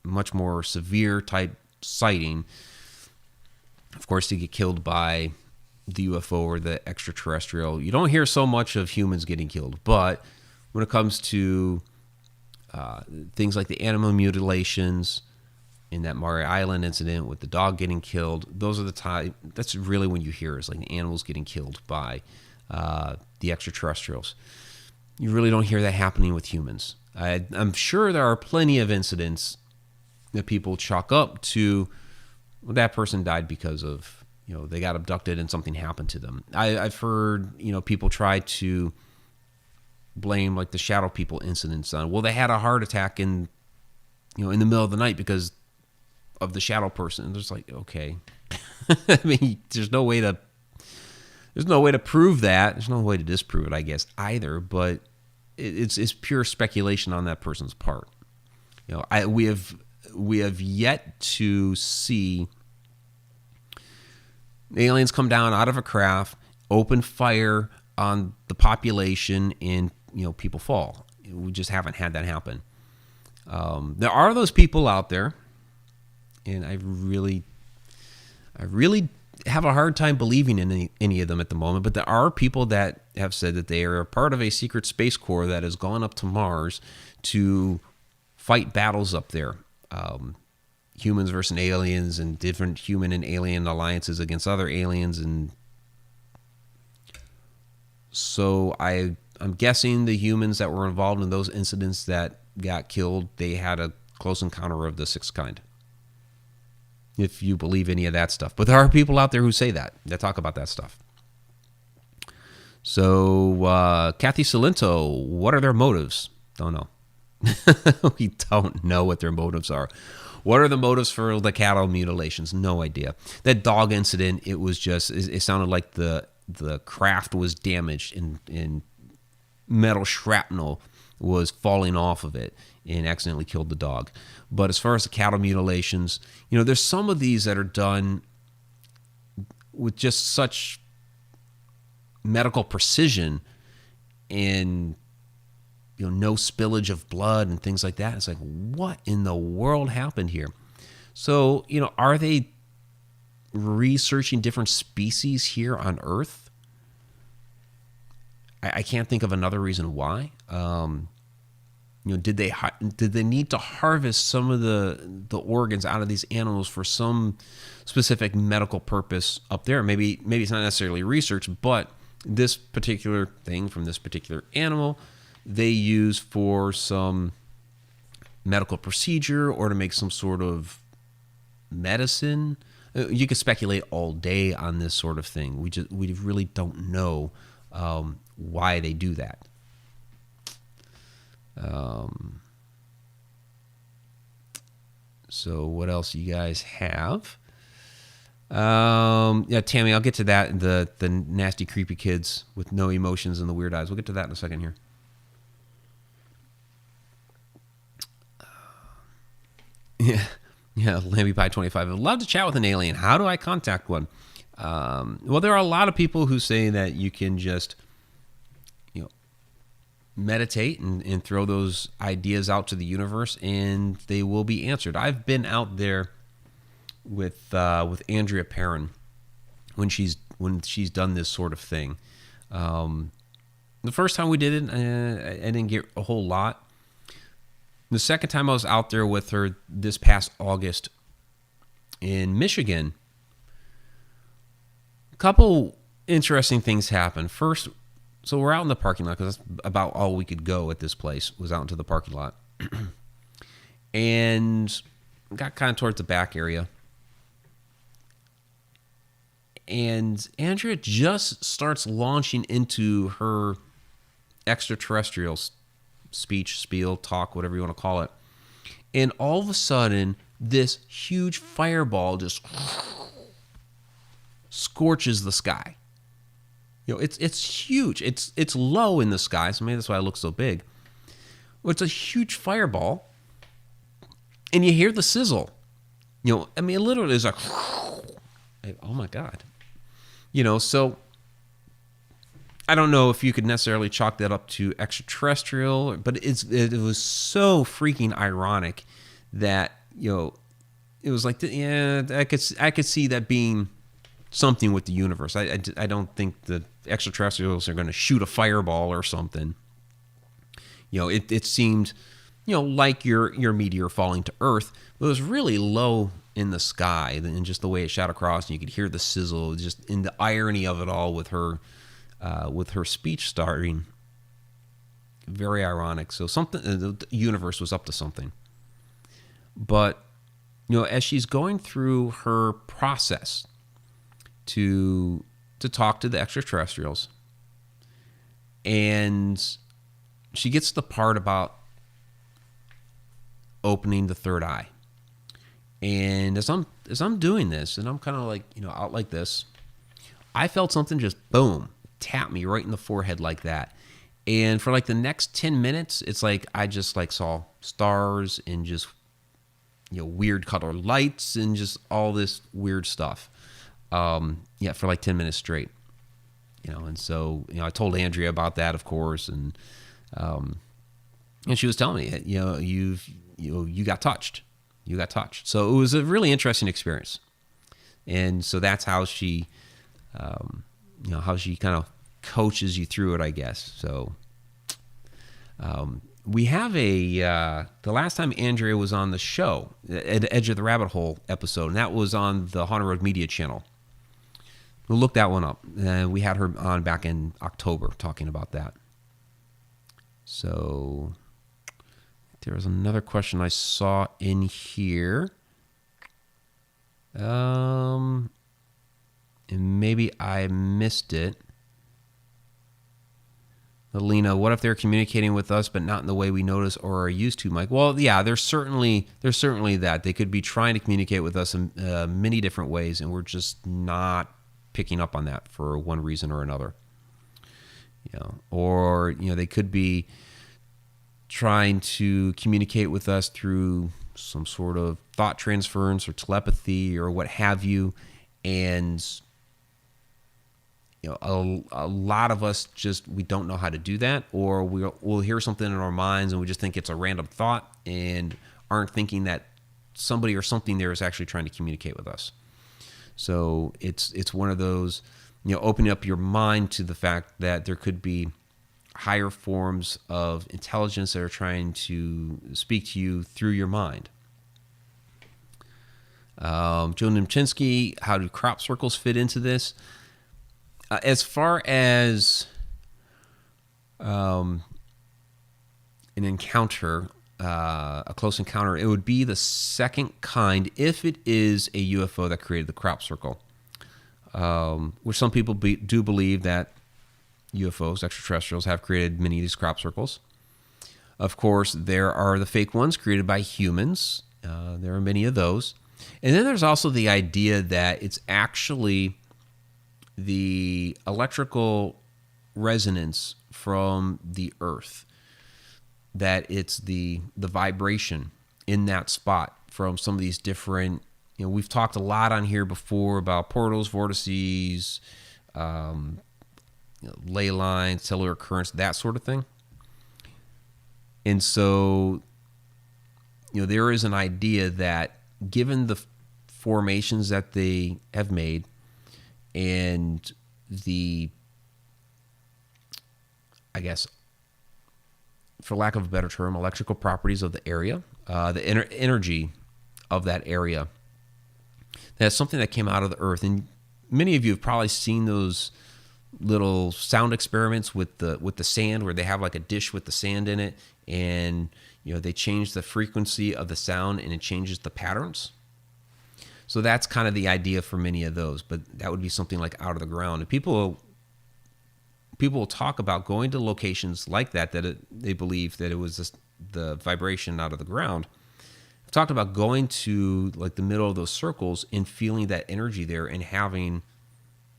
much more severe type sighting. Of course, to get killed by the UFO or the extraterrestrial. You don't hear so much of humans getting killed, but when it comes to things like the animal mutilations in that Maury Island incident with the dog getting killed, those are the time. That's really when you hear is like the animals getting killed by the extraterrestrials. You really don't hear that happening with humans. I'm sure there are plenty of incidents that people chalk up to, well, that person died because of, they got abducted and something happened to them. I've heard, people try to blame like the shadow people incidents on, well, they had a heart attack in the middle of the night because of the shadow person. And there's like, okay. I mean, there's no way to prove that. There's no way to disprove it, I guess, either. But it's pure speculation on that person's part. We have yet to see aliens come down out of a craft, open fire on the population, and people fall. We just haven't had that happen. There are those people out there, and I really have a hard time believing in any of them at the moment. But there are people that have said that they are a part of a secret space corps that has gone up to Mars to fight battles up there. Humans versus aliens, and different human and alien alliances against other aliens. And so I'm guessing the humans that were involved in those incidents that got killed, they had a close encounter of the sixth kind, if you believe any of that stuff. But there are people out there who say that talk about that stuff. So Kathy Salento, what are their motives? Don't know. We don't know what their motives are. What are the motives for the cattle mutilations? No idea. That dog incident, it sounded like the craft was damaged and metal shrapnel was falling off of it and accidentally killed the dog. But as far as the cattle mutilations, there's some of these that are done with just such medical precision and no spillage of blood and things like that. It's like, what in the world happened here? So, are they researching different species here on Earth? I can't think of another reason why. Did they need to harvest some of the organs out of these animals for some specific medical purpose up there? Maybe it's not necessarily research, but this particular thing from this particular animal they use for some medical procedure or to make some sort of medicine. You could speculate all day on this sort of thing. We really don't know why they do that. So what else you guys have? Yeah, Tammy, I'll get to that. The nasty, creepy kids with no emotions and the weird eyes. We'll get to that in a second here. Yeah, Lamby Pie 25. I'd love to chat with an alien. How do I contact one? Well, there are a lot of people who say that you can just, meditate and throw those ideas out to the universe, and they will be answered. I've been out there with Andrea Perrin when she's done this sort of thing. The first time we did it, I didn't get a whole lot. The second time I was out there with her this past August in Michigan, a couple interesting things happened. First, so we're out in the parking lot because that's about all we could go at this place was out into the parking lot. And got kind of towards the back area. And Andrea just starts launching into her extraterrestrials speech, spiel, talk, whatever you want to call it. And all of a sudden, this huge fireball just scorches the sky. It's huge. It's low in the sky, so maybe that's why it looks so big. Well, it's a huge fireball, and you hear the sizzle. It literally is like, oh my God. So I don't know if you could necessarily chalk that up to extraterrestrial, but it was so freaking ironic that, it was like, yeah, I could see that being something with the universe. I don't think the extraterrestrials are going to shoot a fireball or something. It seemed, like your meteor falling to Earth, but it was really low in the sky, and just the way it shot across, and you could hear the sizzle, just in the irony of it all with her speech starting. Very ironic. So something, the universe was up to something. But, as she's going through her process to talk to the extraterrestrials, and she gets to the part about opening the third eye. And as I'm doing this, and I'm kind of like, out like this, I felt something just boom, tap me right in the forehead like that. And for like the next 10 minutes, it's like I just like saw stars and just, weird colored lights and just all this weird stuff. For like 10 minutes straight. And so, I told Andrea about that, of course, and she was telling me, you got touched. You got touched. So it was a really interesting experience. And so that's how she, how she kind of coaches you through it, I guess. So we have the last time Andrea was on the show, at Edge of the Rabbit Hole episode, and that was on the Haunted Road Media channel. We'll look that one up. We had her on back in October talking about that. So there was another question I saw in here. And maybe I missed it. Alina, what if they're communicating with us but not in the way we notice or are used to, Mike? Well, yeah, there's certainly that. They could be trying to communicate with us in many different ways, and we're just not picking up on that for one reason or another. Or they could be trying to communicate with us through some sort of thought transference or telepathy or what have you, and a lot of us we don't know how to do that, or we'll hear something in our minds and we just think it's a random thought and aren't thinking that somebody or something there is actually trying to communicate with us. So it's one of those, opening up your mind to the fact that there could be higher forms of intelligence that are trying to speak to you through your mind. Joe Nimchinsky, how do crop circles fit into this? As far as an encounter, a close encounter, it would be the second kind if it is a UFO that created the crop circle, which some people do believe that UFOs, extraterrestrials, have created many of these crop circles. Of course, there are the fake ones created by humans. There are many of those. And then there's also the idea that it's actually the electrical resonance from the Earth, that it's the vibration in that spot from some of these different, we've talked a lot on here before about portals, vortices, ley lines, cellular currents, that sort of thing. And so, there is an idea that given the formations that they have made and the, I guess, for lack of a better term, electrical properties of the area, the energy of that area, that's something that came out of the Earth. And many of you have probably seen those little sound experiments with the sand, where they have like a dish with the sand in it, and they change the frequency of the sound and it changes the patterns. So that's kind of the idea for many of those, but that would be something like out of the ground. And people will talk about going to locations like that they believe that it was the vibration out of the ground. I've talked about going to like the middle of those circles and feeling that energy there and having,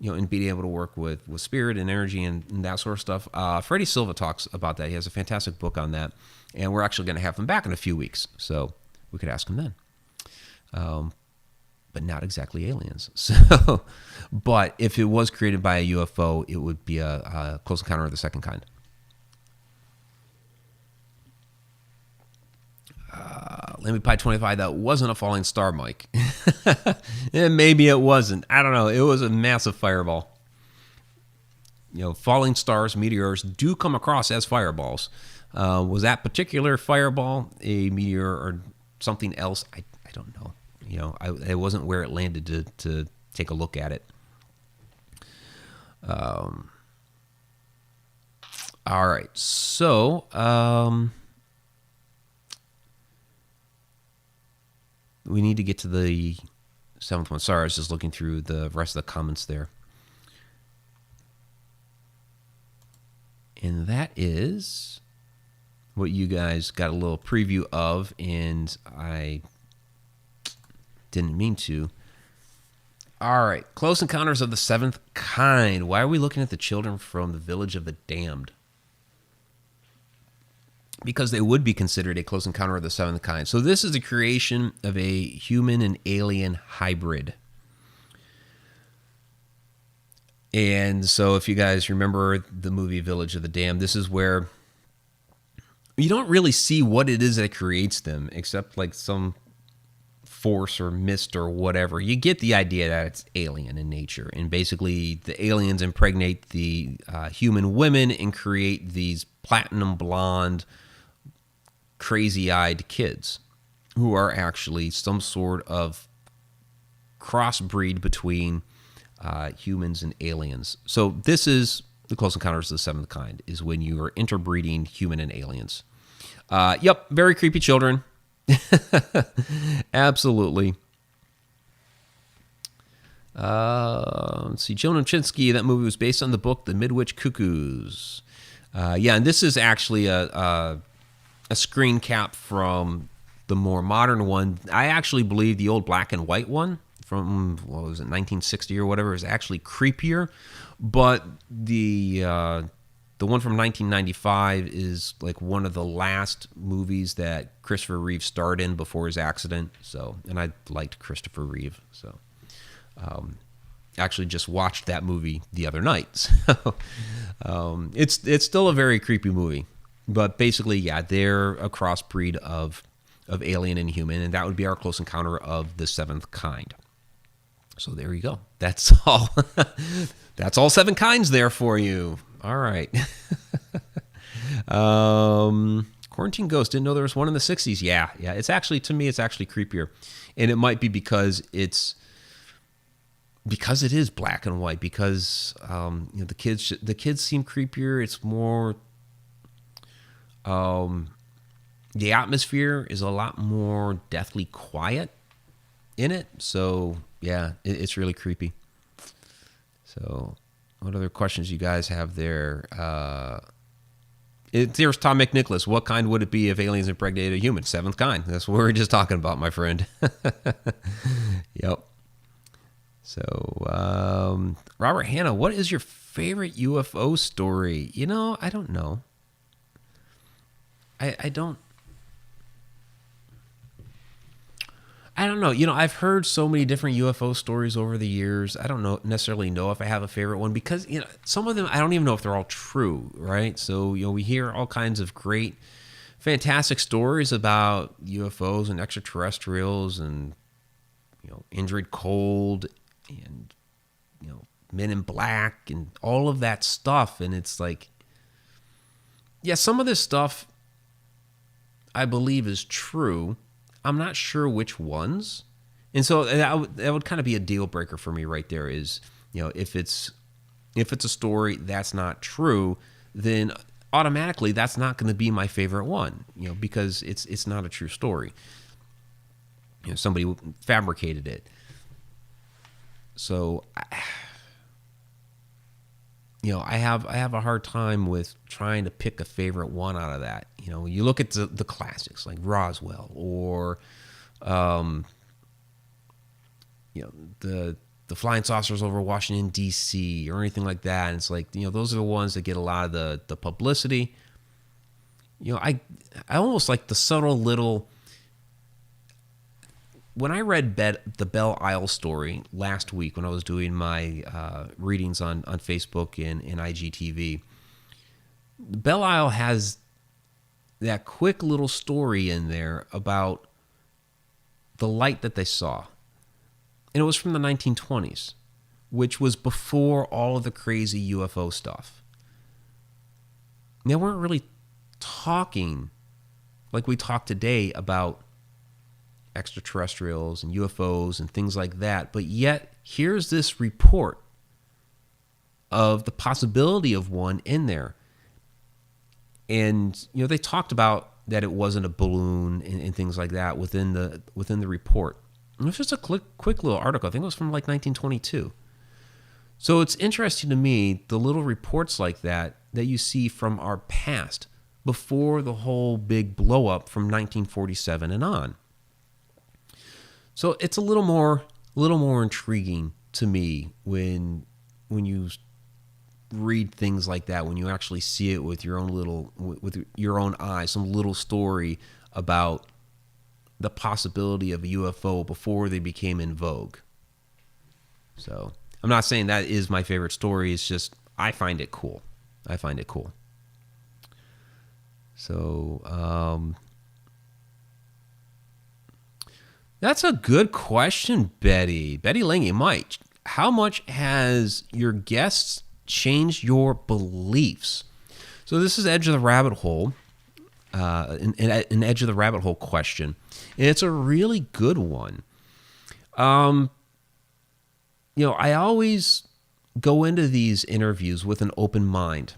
and being able to work with spirit and energy and that sort of stuff. Freddie Silva talks about that. He has a fantastic book on that. And we're actually going to have him back in a few weeks. So we could ask him then. But not exactly aliens. So, but if it was created by a UFO, it would be a close encounter of the second kind. Let me Pie 25, that wasn't a falling star, Mike. And maybe it wasn't. I don't know. It was a massive fireball. Falling stars, meteors do come across as fireballs. Was that particular fireball a meteor or something else? I don't know. I wasn't where it landed to take a look at it. All right. So, we need to get to the seventh one. Sorry, I was just looking through the rest of the comments there. And that is what you guys got a little preview of, and I didn't mean to. All right, Close Encounters of the Seventh Kind. Why are we looking at the children from the Village of the Damned? Because they would be considered a close encounter of the seventh kind. So this is the creation of a human and alien hybrid. And so if you guys remember the movie Village of the Damned, this is where you don't really see what it is that creates them, except like some force or mist or whatever. You get the idea that it's alien in nature. And basically the aliens impregnate the human women and create these platinum blonde, crazy-eyed kids who are actually some sort of crossbreed between humans and aliens. So this is the Close Encounters of the Seventh Kind, is when you are interbreeding human and aliens. Yep, very creepy children. Absolutely. Let's see, Joe Nimchinsky, that movie was based on the book The Midwich Cuckoos. Yeah, and this is actually a screen cap from the more modern one. I actually believe the old black and white one from, what was it, 1960 or whatever, is actually creepier. But the one from 1995 is like one of the last movies that Christopher Reeve starred in before his accident. So, and I liked Christopher Reeve. So, actually just watched that movie the other night. So, it's still a very creepy movie. But basically, yeah, they're a crossbreed of alien and human, and that would be our close encounter of the seventh kind. So there you go. That's all. That's all seven kinds there for you. All right. Quarantine Ghost, didn't know there was one in the 60s. Yeah. It's actually, to me, it's actually creepier. And it might be because it is black and white, because the kids seem creepier. It's more, the atmosphere is a lot more deathly quiet in it. So yeah, it's really creepy. So what other questions you guys have there? Here's Tom McNicholas. What kind would it be if aliens impregnated a human? Seventh kind. That's what we were just talking about, my friend. Yep. So, Robert Hanna, what is your favorite UFO story? I don't know. I don't know. I've heard so many different UFO stories over the years. I don't necessarily know if I have a favorite one, because some of them I don't even know if they're all true, right? So we hear all kinds of great, fantastic stories about UFOs and extraterrestrials, and Indrid Cold, and Men in Black, and all of that stuff. And it's like, yeah, some of this stuff I believe is true. I'm not sure which ones. And so that would kind of be a deal breaker for me right there, is, if it's a story that's not true, then automatically that's not going to be my favorite one, because it's not a true story. Somebody fabricated it. So I have a hard time with trying to pick a favorite one out of that. You look at the classics like Roswell, or the flying saucers over Washington D.C. or anything like that. And it's like, those are the ones that get a lot of the publicity. I almost like the subtle little. When I read the Belle Isle story last week, when I was doing my readings on Facebook and IGTV, Belle Isle has that quick little story in there about the light that they saw. And it was from the 1920s, which was before all of the crazy UFO stuff. They weren't really talking like we talk today about extraterrestrials and UFOs and things like that. But yet, here's this report of the possibility of one in there. And, they talked about that it wasn't a balloon and things like that within the report. And it was just a quick little article. I think it was from like 1922. So it's interesting to me, the little reports like that you see from our past, before the whole big blow up from 1947 and on. So it's a little more intriguing to me when you read things like that, when you actually see it with your own eyes, some little story about the possibility of a UFO before they became in vogue. So I'm not saying that is my favorite story. It's just I find it cool. So that's a good question, Betty. Betty Lange, Mike, how much has your guests changed your beliefs? So this is Edge of the Rabbit Hole, an Edge of the Rabbit Hole question. And it's a really good one. I always go into these interviews with an open mind.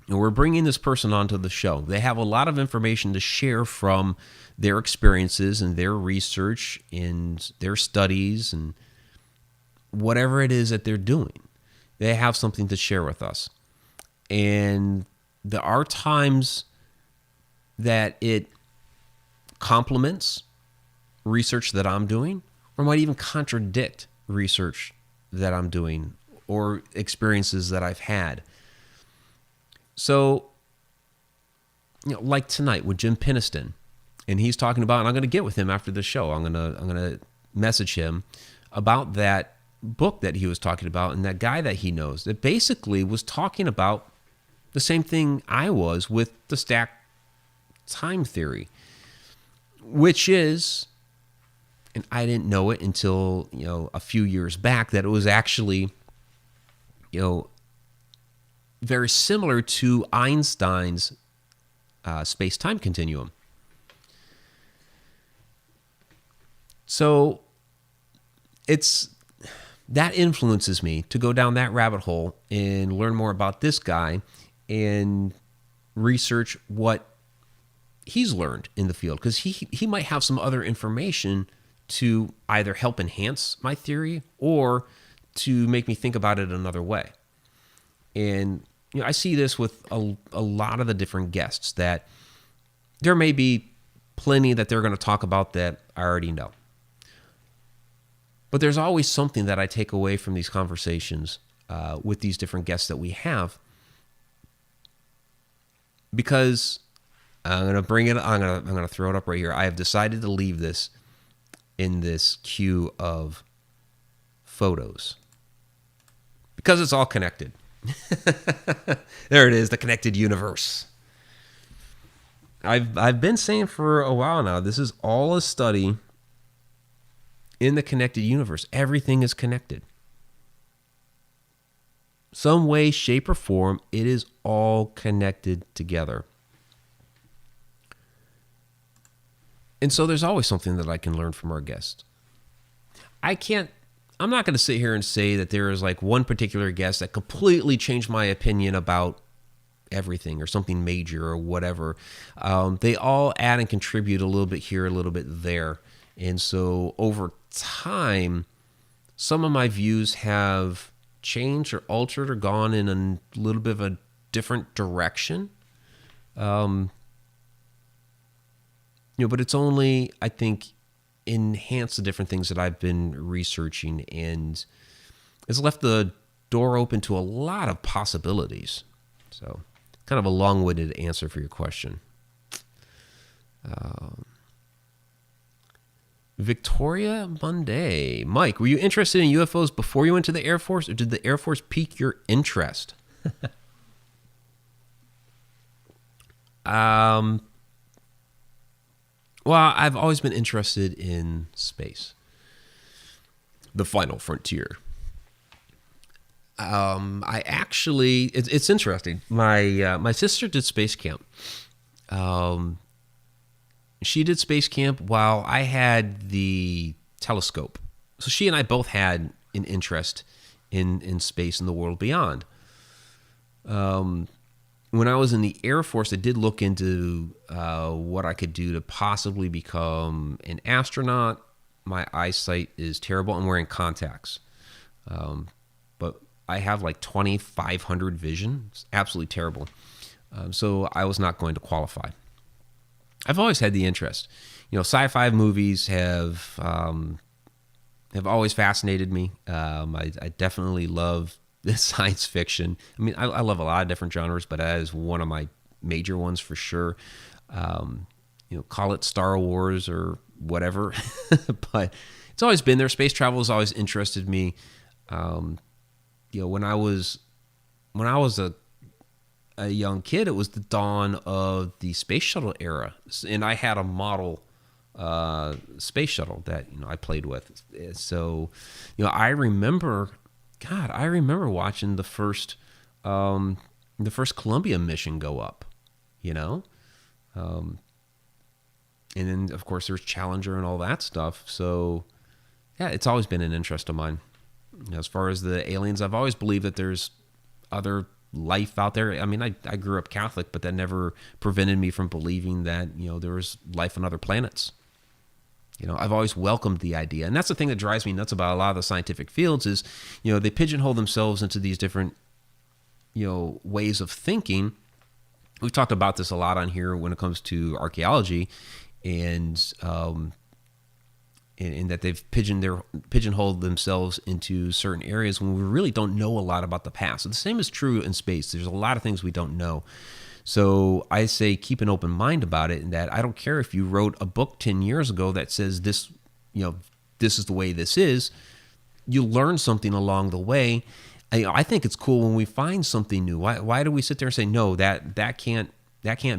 And we're bringing this person onto the show. They have a lot of information to share from their experiences and their research and their studies and whatever it is that they're doing. They have something to share with us. And there are times that it complements research that I'm doing, or might even contradict research that I'm doing or experiences that I've had. So, like tonight with Jim Peniston, and he's talking about, and I'm going to get with him after the show. I'm going to message him about that book that he was talking about, and that guy that he knows that basically was talking about the same thing I was with the stacked time theory, which is, and I didn't know it until a few years back, that it was actually very similar to Einstein's space-time continuum. So that influences me to go down that rabbit hole and learn more about this guy and research what he's learned in the field, because he might have some other information to either help enhance my theory or to make me think about it another way. And I see this with a lot of the different guests, that there may be plenty that they're going to talk about that I already know. But there's always something that I take away from these conversations with these different guests that we have, because I'm going to bring it. I'm going to throw it up right here. I have decided to leave this in this queue of photos because it's all connected. There it is, the connected universe. I've been saying for a while now, this is all a study in the connected universe. Everything is connected. Some way, shape, or form, it is all connected together. And so there's always something that I can learn from our guests. I'm not going to sit here and say that there is like one particular guest that completely changed my opinion about everything or something major or whatever. They all add and contribute a little bit here, a little bit there. And so over time, some of my views have changed or altered or gone in a little bit of a different direction. But it's only, I think, enhanced the different things that I've been researching, and it's left the door open to a lot of possibilities. So, kind of a long-winded answer for your question. Victoria Monday. Mike, were you interested in UFOs before you went to the Air Force, or did the Air Force pique your interest? Well, I've always been interested in space. The final frontier. It's interesting. My sister did space camp. She did space camp while I had the telescope. So she and I both had an interest in space and the world beyond. When I was in the Air Force, I did look into what I could do to possibly become an astronaut. My eyesight is terrible. I'm wearing contacts. But I have like 2,500 vision. It's absolutely terrible. So I was not going to qualify. I've always had the interest. Sci-fi movies have always fascinated me. I definitely love this science fiction. I mean, I love a lot of different genres, but that is one of my major ones for sure. Call it Star Wars or whatever, but it's always been there. Space travel has always interested me. When I was a young kid, it was the dawn of the space shuttle era, and I had a model space shuttle that I played with. So, I remember watching the first Columbia mission go up, and then of course there's Challenger and all that stuff. So yeah, it's always been an interest of mine. As far as the aliens, I've always believed that there's other life out there. I mean, I grew up Catholic, but that never prevented me from believing that, there was life on other planets. I've always welcomed the idea. And that's the thing that drives me nuts about a lot of the scientific fields is, they pigeonhole themselves into these different, ways of thinking. We've talked about this a lot on here when it comes to archaeology, and that they've pigeonholed themselves into certain areas when we really don't know a lot about the past. So the same is true in space. There's a lot of things we don't know. So I say keep an open mind about it, and that I don't care if you wrote a book 10 years ago that says this, this is the way this is. You learn something along the way. I think it's cool when we find something new. Why do we sit there and say, no, that can't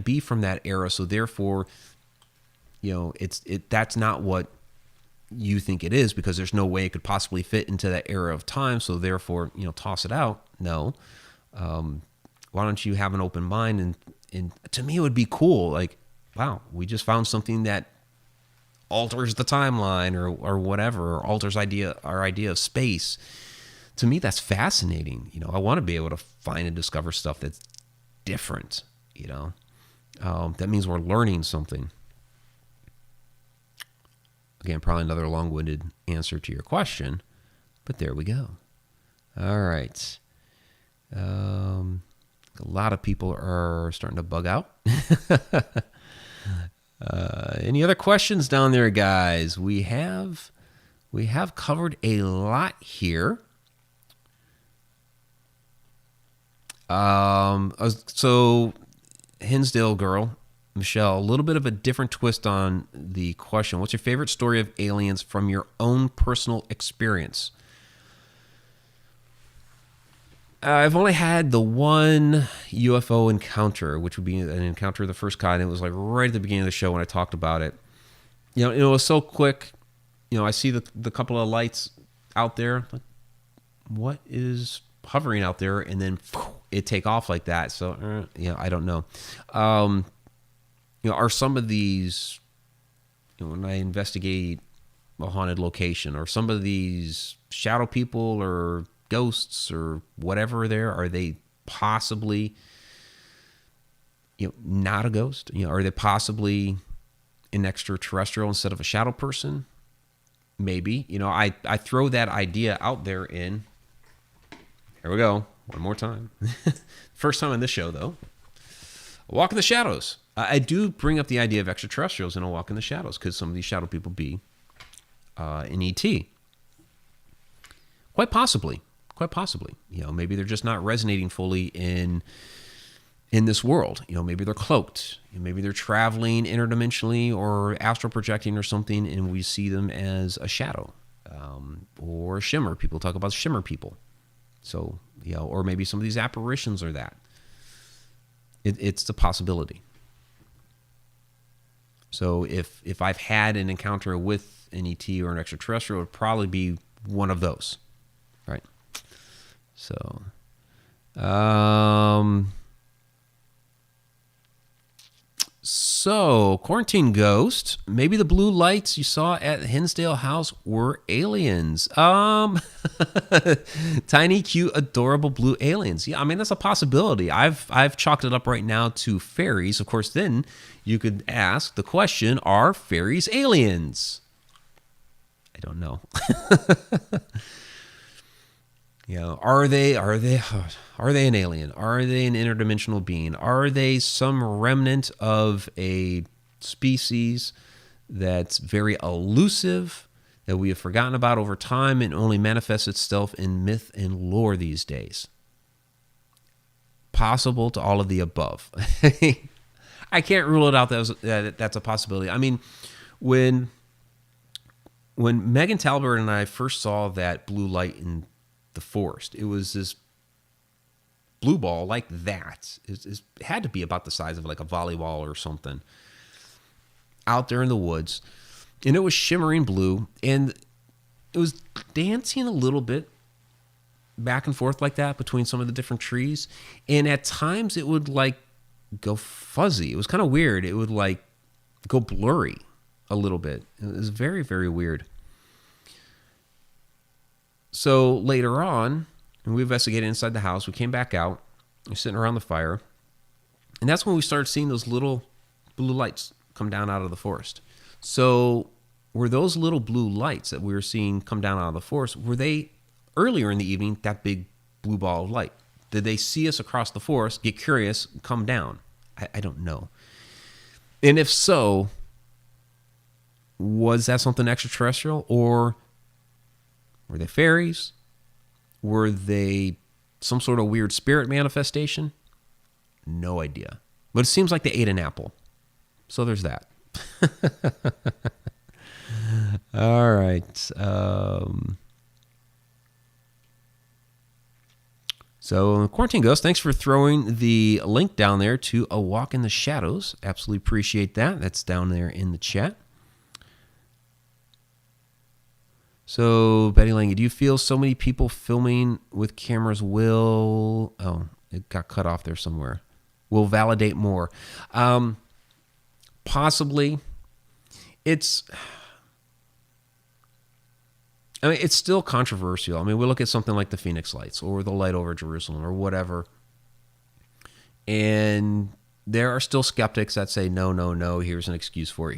be from that era, so therefore, that's not what you think it is, because there's no way it could possibly fit into that era of time, so therefore, toss it out. No. why don't you have an open mind? And to me, it would be cool. Like, wow, we just found something that alters the timeline or whatever, or alters our idea of space. To me, that's fascinating. I want to be able to find and discover stuff that's different. That means we're learning something. Again, probably another long-winded answer to your question, but there we go. All right. A lot of people are starting to bug out. Any other questions down there, guys? We have covered a lot here. So Hinsdale girl, Michelle, a little bit of a different twist on the question. What's your favorite story of aliens from your own personal experience? I've only had the one UFO encounter, which would be an encounter of the first kind. It was like right at the beginning of the show when I talked about it. It was so quick. I see the couple of lights out there. Like, what is hovering out there? And then it take off like that. So, I don't know. Are some of these, when I investigate a haunted location, or some of these shadow people or ghosts or whatever are they possibly, not a ghost? Are they possibly an extraterrestrial instead of a shadow person? Maybe. I throw that idea out there in, here we go, one more time. First time on this show, though. A Walk in the Shadows. I do bring up the idea of extraterrestrials in A Walk in the Shadows, because some of these shadow people be in ET. Quite possibly. Maybe they're just not resonating fully in this world. Maybe they're cloaked. Maybe they're traveling interdimensionally or astral projecting or something, and we see them as a shadow or a shimmer. People talk about shimmer people. So, or maybe some of these apparitions are that. It's the possibility. So if I've had an encounter with an ET or an extraterrestrial, it would probably be one of those, right? So, Quarantine Ghost, maybe the blue lights you saw at Hinsdale House were aliens. Tiny, cute, adorable blue aliens. Yeah, that's a possibility. I've chalked it up right now to fairies. Of course, then you could ask the question, are fairies aliens? I don't know. Are they an alien? Are they an interdimensional being? Are they some remnant of a species that's very elusive, that we have forgotten about over time and only manifests itself in myth and lore these days? Possible to all of the above. I can't rule it out that that's a possibility. When Megan Talbert and I first saw that blue light in the forest, it was this blue ball like that. It had to be about the size of like a volleyball or something out there in the woods, and it was shimmering blue, and it was dancing a little bit back and forth like that between some of the different trees, and at times it would like go fuzzy. It was kind of weird. It would like go blurry a little bit. It was very, very weird. So later on, when we investigated inside the house, we came back out, we were sitting around the fire, and that's when we started seeing those little blue lights come down out of the forest. So were those little blue lights that we were seeing come down out of the forest, were they earlier in the evening that big blue ball of light? Did they see us across the forest, get curious, come down? I don't know. And if so, was that something extraterrestrial, or were they fairies? Were they some sort of weird spirit manifestation? No idea. But it seems like they ate an apple. So there's that. All right. So Quarantine Ghost, thanks for throwing the link down there to A Walk in the Shadows. Absolutely appreciate that. That's down there in the chat. So Betty Lange, do you feel so many people filming with cameras will It got cut off there somewhere. Will validate more. Possibly. It's still controversial. I mean, we look at something like the Phoenix Lights or the light over Jerusalem or whatever, and there are still skeptics that say, no, here's an excuse for it.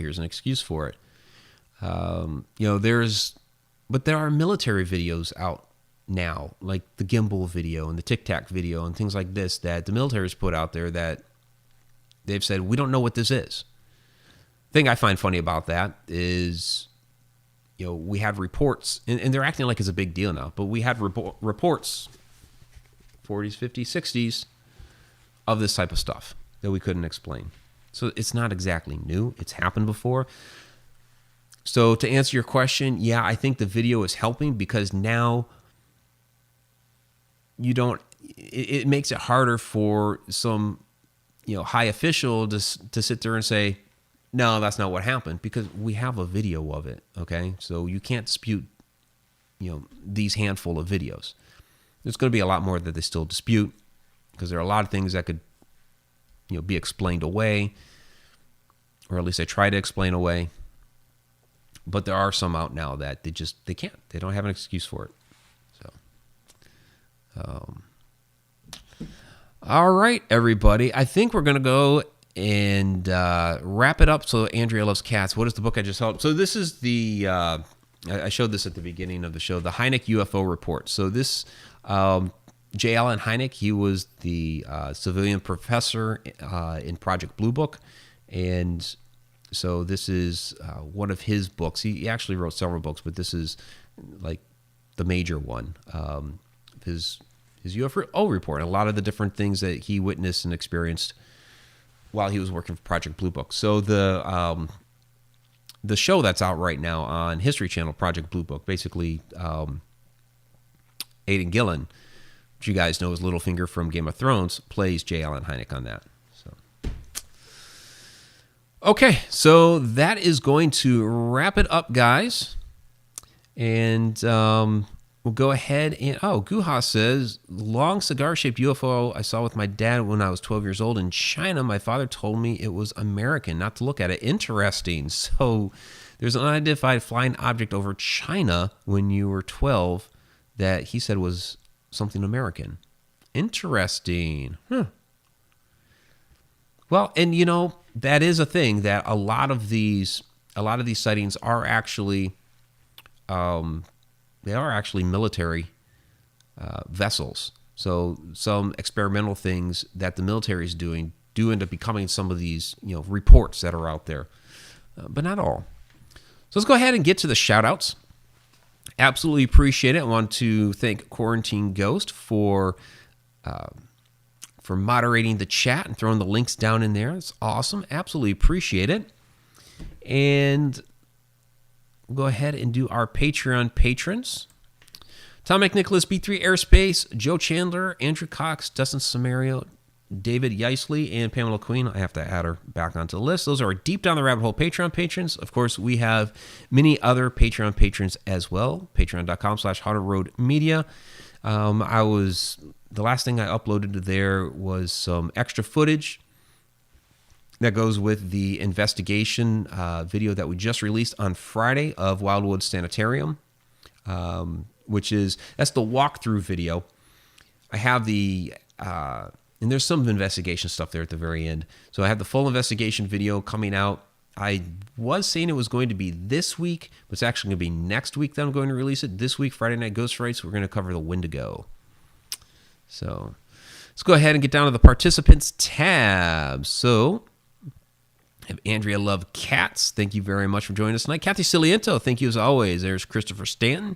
But there are military videos out now, like the gimbal video and the Tic Tac video and things like this that the military's put out there that they've said, we don't know what this is. The thing I find funny about that is, we had reports, and they're acting like it's a big deal now, but we had reports, 40s, 50s, 60s, of this type of stuff that we couldn't explain. So it's not exactly new. It's happened before. So to answer your question, yeah, I think the video is helping because now it makes it harder for some, high official to sit there and say, no, that's not what happened, because we have a video of it, okay? So you can't dispute, these handful of videos. There's going to be a lot more that they still dispute because there are a lot of things that could, be explained away, or at least they try to explain away. But there are some out now that they can't. They don't have an excuse for it. So, all right, everybody. I think we're going to go and wrap it up. So Andrea Loves Cats. What is the book I just held? So this is the, I showed this at the beginning of the show, the Hynek UFO Report. So this, J. Allen Hynek, he was the civilian professor in Project Blue Book. And so this is one of his books. He actually wrote several books, but this is like the major one. His UFO report, and a lot of the different things that he witnessed and experienced while he was working for Project Blue Book. So the show that's out right now on History Channel, Project Blue Book, basically Aidan Gillen, which you guys know as Littlefinger from Game of Thrones, plays J. Allen Hynek on that. Okay, so that is going to wrap it up, guys. And we'll go ahead and... Oh, Guha says, long cigar-shaped UFO I saw with my dad when I was 12 years old in China. My father told me it was American, not to look at it. Interesting. So there's an unidentified flying object over China when you were 12 that he said was something American. Interesting. Well, and that is a thing, that a lot of these sightings are actually military vessels. So some experimental things that the military is doing do end up becoming some of these reports that are out there, but not all. So let's go ahead and get to the shout outs. Absolutely appreciate it. I want to thank Quarantine Ghost for moderating the chat and throwing the links down in there. It's awesome. Absolutely appreciate it. And we'll go ahead and do our Patreon patrons. Tom McNicholas, B3 Airspace, Joe Chandler, Andrew Cox, Dustin Samario, David Yeisley, and Pamela Queen. I have to add her back onto the list. Those are our Deep Down the Rabbit Hole Patreon patrons. Of course, we have many other Patreon patrons as well. Patreon.com/Haunted Media. The last thing I uploaded to there was some extra footage that goes with the investigation video that we just released on Friday of Wildwood Sanitarium, that's the walkthrough video. I have and there's some investigation stuff there at the very end. So I have the full investigation video coming out. I was saying it was going to be this week, but it's actually going to be next week that I'm going to release it. This week, Friday Night Ghost Frights, we're going to cover the Wendigo. So let's go ahead and get down to the participants tab. So I have Andrea Love Cats. Thank you very much for joining us tonight. Kathy Ciliento, thank you as always. There's Christopher Stanton.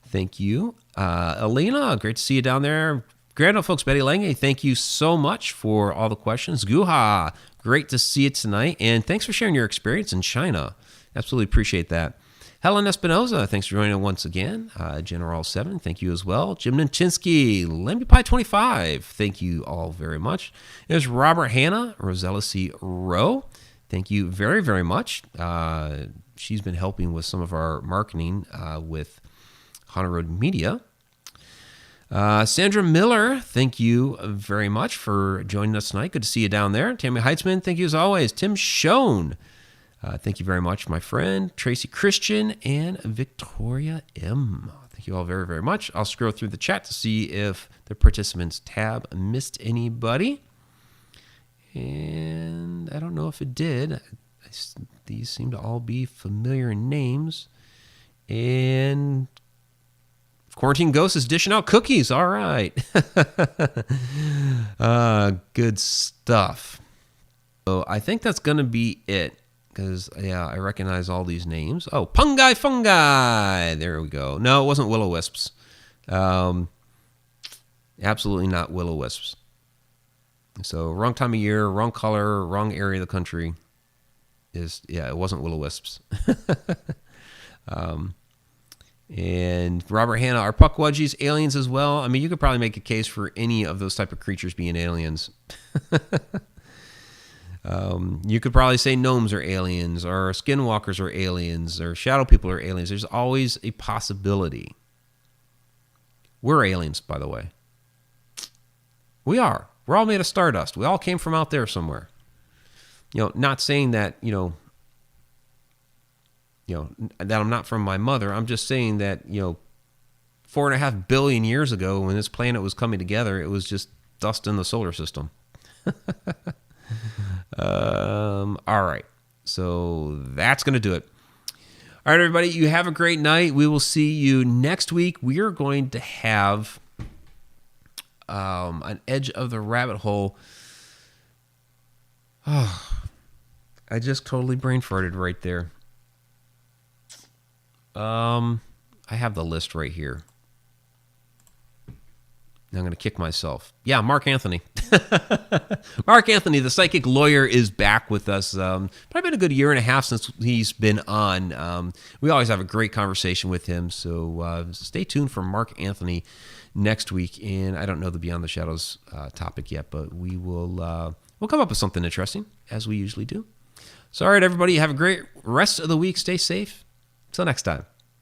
Thank you. Elena, great to see you down there. Grand old folks, Betty Lange, thank you so much for all the questions. Guha, great to see you tonight. And thanks for sharing your experience in China. Absolutely appreciate that. Helen Espinoza, thanks for joining once again. General 7, thank you as well. Jim Ninchinsky, Lemmy Pie 25, thank you all very much. There's Robert Hanna, Rosella C. Rowe, thank you very, very much. She's been helping with some of our marketing with Haunted Road Media. Sandra Miller, thank you very much for joining us tonight. Good to see you down there. Tammy Heitzman, thank you as always. Tim Schoen, thank you very much, my friend. Tracy Christian and Victoria M. Thank you all very, very much. I'll scroll through the chat to see if the participants tab missed anybody. And I don't know if it did. These seem to all be familiar names. And Quarantine Ghost is dishing out cookies. All right. Good stuff. So I think that's going to be it. Because, yeah, I recognize all these names. Oh, Pungi Fungi. There we go. No, it wasn't Will-O-Wisps. Absolutely not Will-O-Wisps. So wrong time of year, wrong color, wrong area of the country. It wasn't Will-O-Wisps. And Robert Hanna, are Puckwudgies aliens as well? I mean, you could probably make a case for any of those type of creatures being aliens. You could probably say gnomes are aliens, or skinwalkers are aliens, or shadow people are aliens. There's always a possibility. We're aliens, by the way. We are. We're all made of stardust. We all came from out there somewhere. Not saying that, that I'm not from my mother. I'm just saying that, 4.5 billion years ago when this planet was coming together, it was just dust in the solar system. All right. So that's going to do it. All right, everybody, you have a great night. We will see you next week. We are going to have an Edge of the Rabbit Hole. Oh, I just totally brain farted right there. I have the list right here. I'm going to kick myself. Yeah, Mark Anthony. Mark Anthony, the psychic lawyer, is back with us. Probably been a good year and a half since he's been on. We always have a great conversation with him. So stay tuned for Mark Anthony next week. And I don't know the Beyond the Shadows topic yet, but we'll come up with something interesting, as we usually do. So, all right, everybody, have a great rest of the week. Stay safe. Till next time.